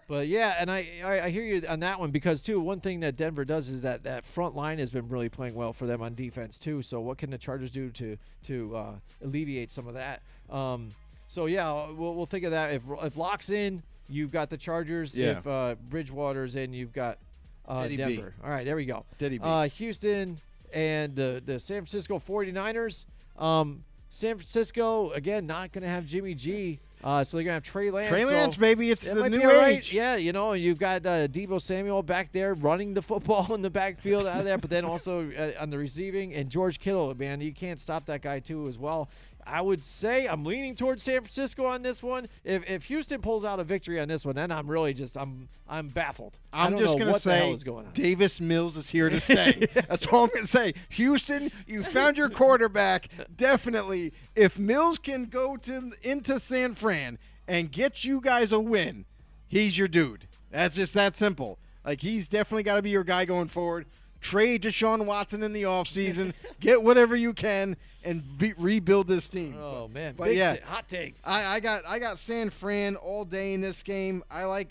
But yeah, and I hear you on that one because too. One thing that Denver does is that front line has been really playing well for them on defense too. So what can the Chargers do to alleviate some of that? So yeah, we'll think of that. If Locke's in, you've got the Chargers. Yeah. If Bridgewater's in, you've got Teddy B. Denver. All right, there we go. Teddy B. Houston and the San Francisco 49ers. San Francisco again not going to have Jimmy G. So they're going to have Trey Lance. Trey Lance, baby. It's the new right. age. Yeah, you've got Deebo Samuel back there running the football in the backfield out of there, but then also on the receiving. And George Kittle, man, you can't stop that guy too as well. I would say I'm leaning towards San Francisco on this one. If Houston pulls out a victory on this one, then I'm really I'm baffled. I'm just going to say Davis Mills is here to stay. That's all I'm going to say. Houston, you found your quarterback. Definitely, if Mills can go into San Fran and get you guys a win, he's your dude. That's just that simple. Like, he's definitely got to be your guy going forward. Trade Deshaun Watson in the offseason. Get whatever you can and rebuild this team. Oh, man. But yeah, hot takes. I got San Fran all day in this game.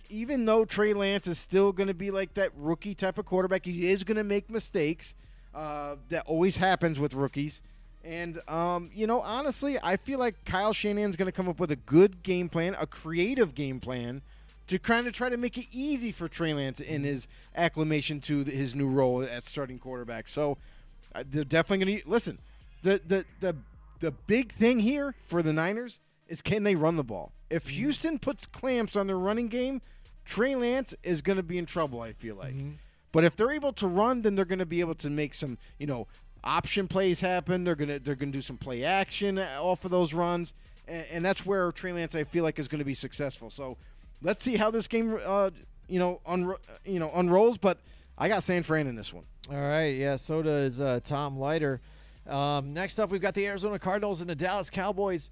Even though Trey Lance is still going to be like that rookie type of quarterback, he is going to make mistakes. That always happens with rookies. And, honestly, I feel like Kyle Shanahan's going to come up with a good game plan, a creative game plan, to kind of try to make it easy for Trey Lance in his acclimation to his new role at starting quarterback. So they're definitely going to listen. The big thing here for the Niners is, can they run the ball? If Houston puts clamps on their running game, Trey Lance is going to be in trouble, I feel like. But if they're able to run, then they're going to be able to make some, option plays happen. They're going to do some play action off of those runs, and that's where Trey Lance, I feel like, is going to be successful. So let's see how this game unrolls, but I got San Fran in this one. All right, yeah, so does Tom Leiter. Next up, we've got the Arizona Cardinals and the Dallas Cowboys.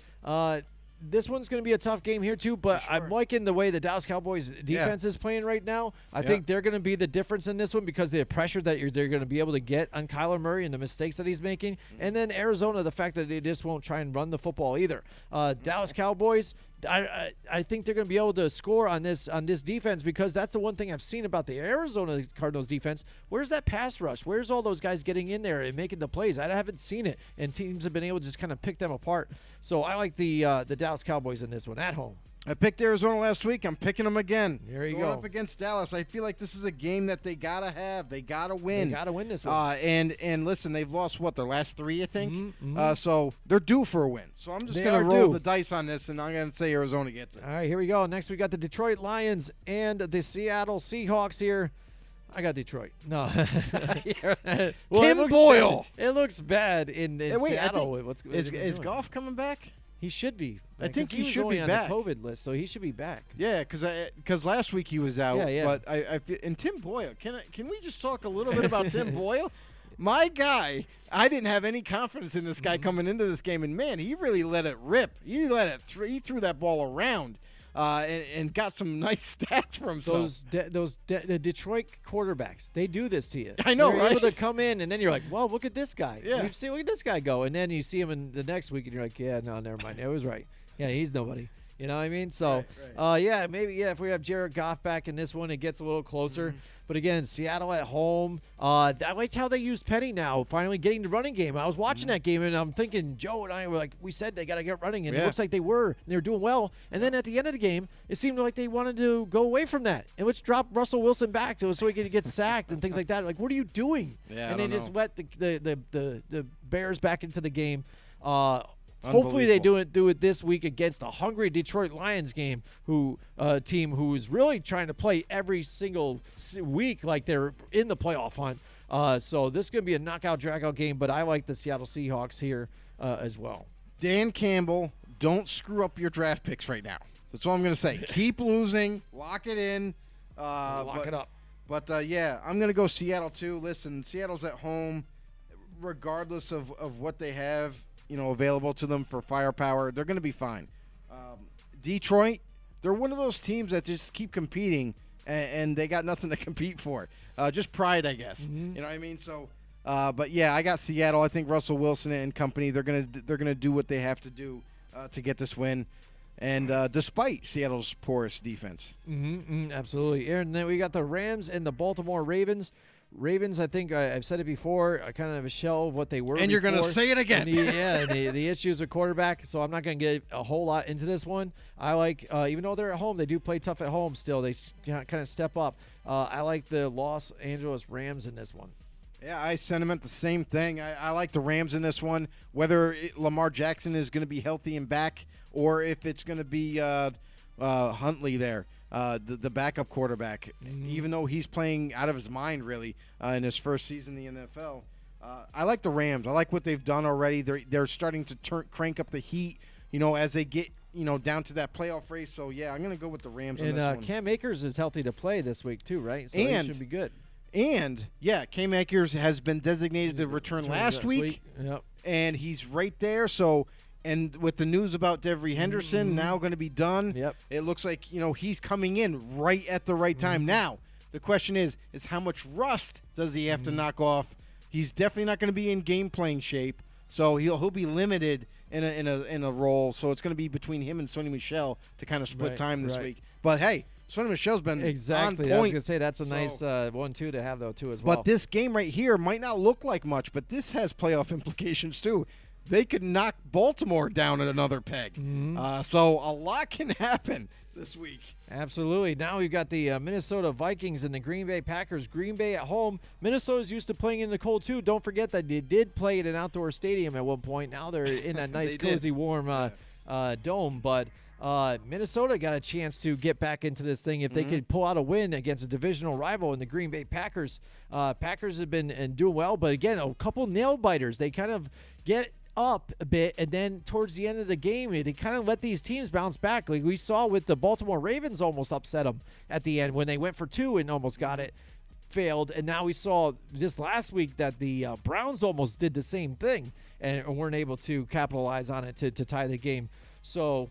This one's going to be a tough game here, too, but I'm liking the way the Dallas Cowboys defense is playing right now. I think they're going to be the difference in this one because of the pressure that they're going to be able to get on Kyler Murray and the mistakes that he's making. And then Arizona, the fact that they just won't try and run the football either. Dallas Cowboys, I think they're going to be able to score on this defense because that's the one thing I've seen about the Arizona Cardinals defense. Where's that pass rush? Where's all those guys getting in there and making the plays? I haven't seen it, and teams have been able to just kind of pick them apart. So I like the Dallas Cowboys in this one at home. I picked Arizona last week. I'm picking them again. There you Going go. up against Dallas. I feel like this is a game that they got to have. They got to win. They got to win this one. And listen, they've lost, their last 3, I think? So they're due for a win. So I'm just going to roll the dice on this, and I'm going to say Arizona gets it. All right, here we go. Next, we got the Detroit Lions and the Seattle Seahawks here. I got Detroit. No. Tim Boyle. It looks bad in Seattle. Is Goff coming back? He should be. I think he should be be on back. the COVID list, so he should be back. Yeah, because last week he was out. Yeah. But I feel, and Tim Boyle. Can we just talk a little bit about Tim Boyle? My guy, I didn't have any confidence in this guy coming into this game, and man, he really let it rip. He threw that ball around. And got some nice stats for himself. The Detroit quarterbacks, they do this to you. I know, They're right? able to come in, and then you're like, well, look at this guy. Yeah. Look at this guy go. And then you see him in the next week, and you're like, yeah, no, never mind. It was right. Yeah, he's nobody. You know what I mean? So, right. Maybe if we have Jared Goff back in this one, it gets a little closer. But again, Seattle at home. I liked how they used Penny now, finally getting the running game. I was watching that game, and I'm thinking, Joe and I were like, we said they got to get running, and it looks like they were. And they were doing well. And then at the end of the game, it seemed like they wanted to go away from that. And let's drop Russell Wilson back so he could get sacked and things like that. Like, what are you doing? Yeah, and they just let the Bears back into the game. Hopefully they do it this week against a hungry Detroit Lions team who is really trying to play every single week like they're in the playoff hunt. So this is going to be a knockout, drag-out game, but I like the Seattle Seahawks here as well. Dan Campbell, don't screw up your draft picks right now. That's all I'm going to say. Keep losing. Lock it in. Lock it up. But, I'm going to go Seattle, too. Listen, Seattle's at home. Regardless of what they have, available to them for firepower, they're going to be fine. Detroit, they're one of those teams that just keep competing, and they got nothing to compete for. Just pride, I guess. You know what I mean? So, but yeah, I got Seattle. I think Russell Wilson and company, they're gonna do what they have to do to get this win. and despite Seattle's porous defense. Absolutely. And then we got the Rams and the Baltimore Ravens. Ravens, I think I've said it before, kind of a shell of what they were. And you're going to say it again. And the issues with quarterback. So I'm not going to get a whole lot into this one. I like, even though they're at home, they do play tough at home still. They kind of step up. I like the Los Angeles Rams in this one. Yeah, I sentiment the same thing. I like the Rams in this one, whether Lamar Jackson is going to be healthy and back or if it's going to be Huntley there. The backup quarterback, even though he's playing out of his mind, really, in his first season in the NFL. I like the Rams. I like what they've done already. They're starting to crank up the heat, as they get, down to that playoff race. So, yeah, I'm going to go with the Rams on this one. And Cam Akers is healthy to play this week, too, right? So he should be good. And, yeah, Cam Akers has been designated to return last week. Yep. And he's right there, so... And with the news about Devery Henderson now going to be done, it looks like, he's coming in right at the right time. Now, the question is how much rust does he have to knock off? He's definitely not going to be in game playing shape, so he'll be limited in a role. So it's going to be between him and Sony Michel to kind of split time this week. But hey, Sony Michel's been exactly. on point. I was going to say that's a nice 1-2 to have though too as well. But this game right here might not look like much, but this has playoff implications too. They could knock Baltimore down at another peg. So a lot can happen this week. Absolutely. Now we've got the Minnesota Vikings and the Green Bay Packers. Green Bay at home. Minnesota's used to playing in the cold, too. Don't forget that they did play at an outdoor stadium at one point. Now they're in a nice, cozy, warm dome. But Minnesota got a chance to get back into this thing if they could pull out a win against a divisional rival in the Green Bay Packers. Packers have been doing well, but again, a couple nail biters. They kind of get up a bit, and then towards the end of the game, they kind of let these teams bounce back. Like we saw with the Baltimore Ravens almost upset them at the end when they went for 2 and almost got it, failed. And now we saw just last week that the Browns almost did the same thing and weren't able to capitalize on it to tie the game. So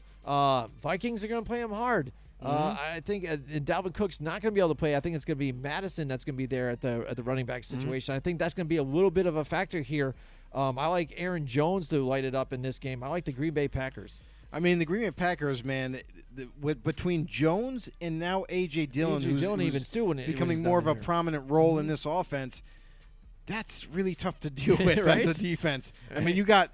Vikings are going to play them hard. I think Dalvin Cook's not going to be able to play. I think it's going to be Madison that's going to be there at the running back situation. I think that's going to be a little bit of a factor here. I like Aaron Jones to light it up in this game. I like the Green Bay Packers. I mean, the Green Bay Packers, man, between Jones and now A.J. Dillon, who's becoming more of a prominent role in this offense, that's really tough to deal with right? as a defense. Right. I mean, you got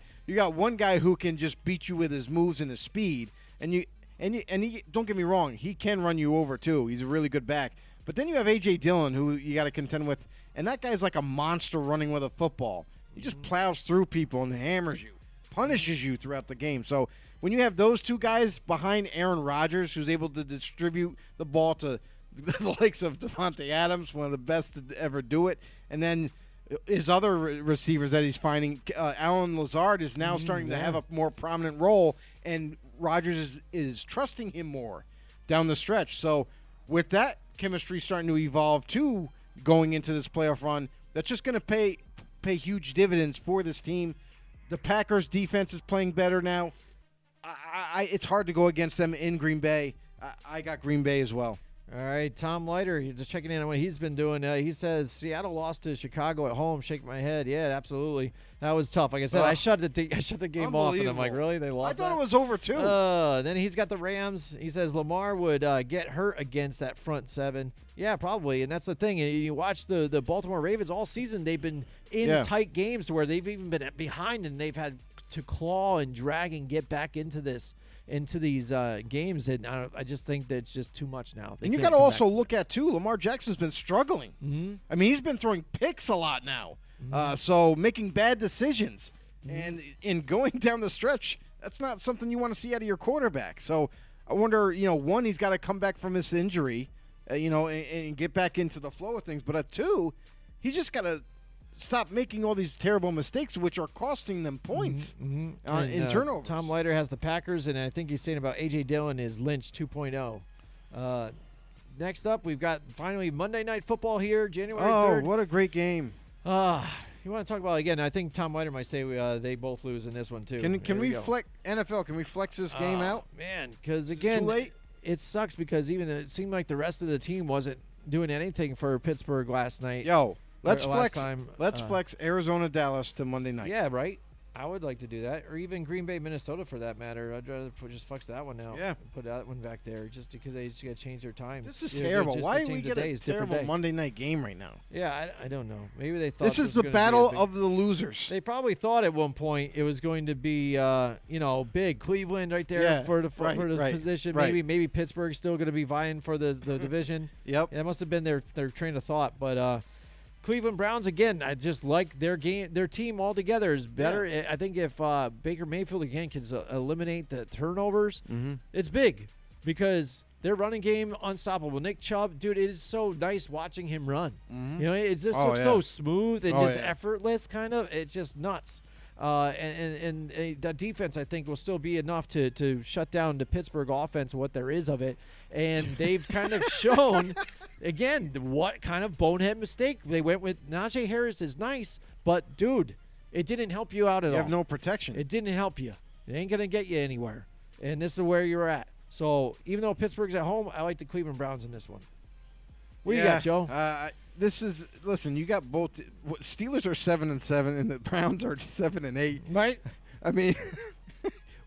one guy who can just beat you with his moves and his speed, and he, don't get me wrong, he can run you over too. He's a really good back. But then you have A.J. Dillon, who you got to contend with, and that guy's like a monster running with a football. He just plows through people and hammers you, punishes you throughout the game. So when you have those two guys behind Aaron Rodgers, who's able to distribute the ball to the likes of Devontae Adams, one of the best to ever do it, and then his other receivers that he's finding, Alan Lazard is now starting to have a more prominent role, and Rodgers is trusting him more down the stretch. So with that chemistry starting to evolve too, going into this playoff run, that's just going to pay huge dividends for this team. The Packers defense is playing better now. It's hard to go against them in Green Bay. I got Green Bay as well. All right, Tom Leiter, just checking in on what he's been doing. He says Seattle lost to Chicago at home. Shake my head. Yeah, absolutely. That was tough. Like I said, I shut the game off, and I'm like, really? They lost? I thought it was over too. Then he's got the Rams. He says Lamar would get hurt against that front seven. Yeah, probably. And that's the thing. You watch the Baltimore Ravens all season. They've been in tight games to where they've even been behind, and they've had to claw and drag and get back into these games, and I just think that it's just too much now. And you got to also look at, too, Lamar Jackson's been struggling. I mean, he's been throwing picks a lot now, so making bad decisions. And in going down the stretch, that's not something you want to see out of your quarterback. So I wonder, one, he's got to come back from this injury, and get back into the flow of things. But two, he's just got to stop making all these terrible mistakes, which are costing them points in turnovers. Tom Leiter has the Packers, and I think he's saying about A.J. Dillon is Lynch 2.0. Next up, we've got finally Monday Night Football here, January 3rd. Oh, what a great game. You want to talk about, again, I think Tom Leiter might say they both lose in this one, too. Can we flex NFL? Can we flex this game out? Man, because, again, too late? It sucks because even it seemed like the rest of the team wasn't doing anything for Pittsburgh last night. Let's flex Arizona Dallas to Monday night. Yeah, right. I would like to do that, or even Green Bay, Minnesota, for that matter. I'd rather just fuck that one out. Yeah. Put that one back there, just because they just got to change their times. This is terrible. Why do we get a terrible day. Monday night game right now? Yeah, I don't know. Maybe they thought this is the battle of the losers. They probably thought at one point it was going to be, big Cleveland right there for the position. Right. Maybe Pittsburgh's still going to be vying for the division. Yep. Yeah, that must have been their train of thought, but. Cleveland Browns, again, I just like their game. Their team altogether is better. Yeah. I think if Baker Mayfield, again, can eliminate the turnovers, it's big because their running game unstoppable. Nick Chubb, dude, it is so nice watching him run. It's just so smooth and effortless, kind of. It's just nuts. And the defense, I think, will still be enough to shut down the Pittsburgh offense, what there is of it. And they've kind of shown, again, what kind of bonehead mistake they went with. Najee Harris is nice, but, dude, it didn't help you out at all. You have no protection. It didn't help you. It ain't going to get you anywhere. And this is where you're at. So even though Pittsburgh's at home, I like the Cleveland Browns in this one. What do you got, Joe? Listen, you got both. Steelers are 7-7, and the Browns are 7-8. Right? I mean,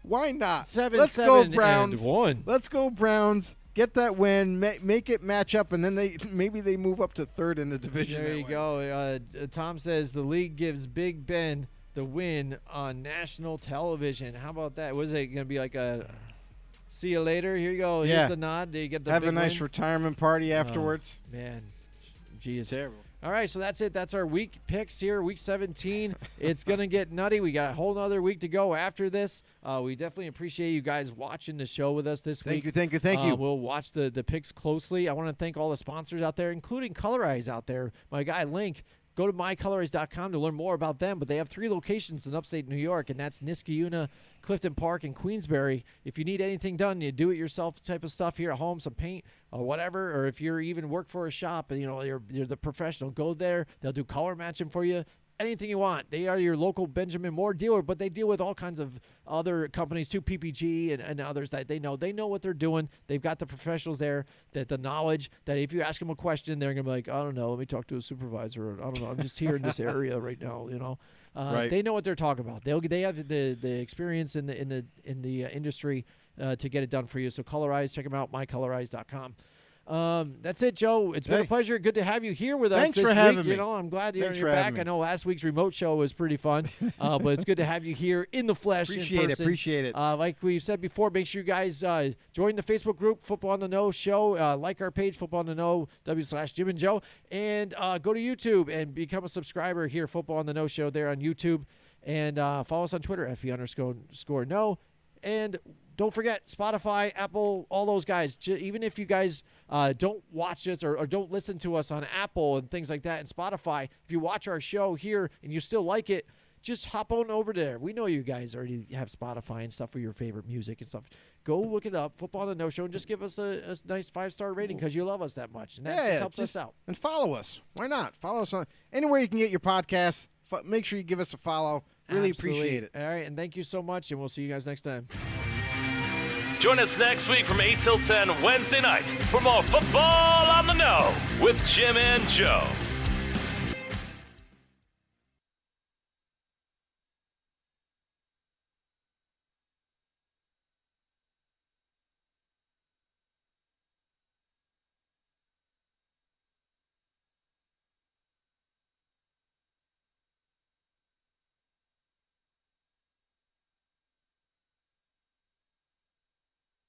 why not? 7-7 Let's go Browns. and 1. Let's go Browns. Get that win. Make it match up, and then maybe they move up to third in the division. There you go. Tom says the league gives Big Ben the win on national television. How about that? Was it going to be like a see you later? Here you go. Here's the nod. Do you get the have big a nice win? retirement party afterwards? Man, geez. Terrible. All right, so that's it. That's our week picks here, week 17. It's going to get nutty. We got a whole other week to go after this. We definitely appreciate you guys watching the show with us this week. Thank you. We'll watch the picks closely. I want to thank all the sponsors out there, including Colorize out there. My guy, Link. Go to mycolorize.com to learn more about them, but they have 3 locations in upstate New York, and that's Niskayuna, Clifton Park, and Queensbury. If you need anything done, you do-it-yourself type of stuff here at home, some paint or whatever, or if you're even work for a shop and you're the professional, go there. They'll do color matching for you. Anything you want. They are your local Benjamin Moore dealer, but they deal with all kinds of other companies too, PPG and others that they know. They know what they're doing. They've got the professionals there, that the knowledge that if you ask them a question, they're going to be like, I don't know, let me talk to a supervisor. Or, I don't know, I'm just here in this area right now, Right. They know what they're talking about. They have the experience in the industry to get it done for you. So Colorize, check them out, mycolorize.com. That's it, Joe. It's been a pleasure. Good to have you here with us Thanks this for week. having me. I'm glad you're Thanks for back. having me. I know last week's remote show was pretty fun, but it's good to have you here in the flesh. Appreciate it. Like we've said before, make sure you guys join the Facebook group, Football on the Know Show. Like our page, Football on the Know, /Jim and Joe. And go to YouTube and become a subscriber here, Football on the Know Show there on YouTube. And follow us on Twitter, FB_know. And don't forget Spotify, Apple, all those guys. Even if you guys don't watch us or don't listen to us on Apple and things like that and Spotify, if you watch our show here and you still like it, just hop on over there. We know you guys already have Spotify and stuff for your favorite music and stuff. Go look it up, Football on the No Show, and just give us a nice 5-star rating because you love us that much. And that just helps us out. And follow us. Why not? Follow us on anywhere you can get your podcasts. Make sure you give us a follow. Really appreciate it. All right, and thank you so much, and we'll see you guys next time. Join us next week from 8 till 10 Wednesday night for more Football on the Know with Jim and Joe.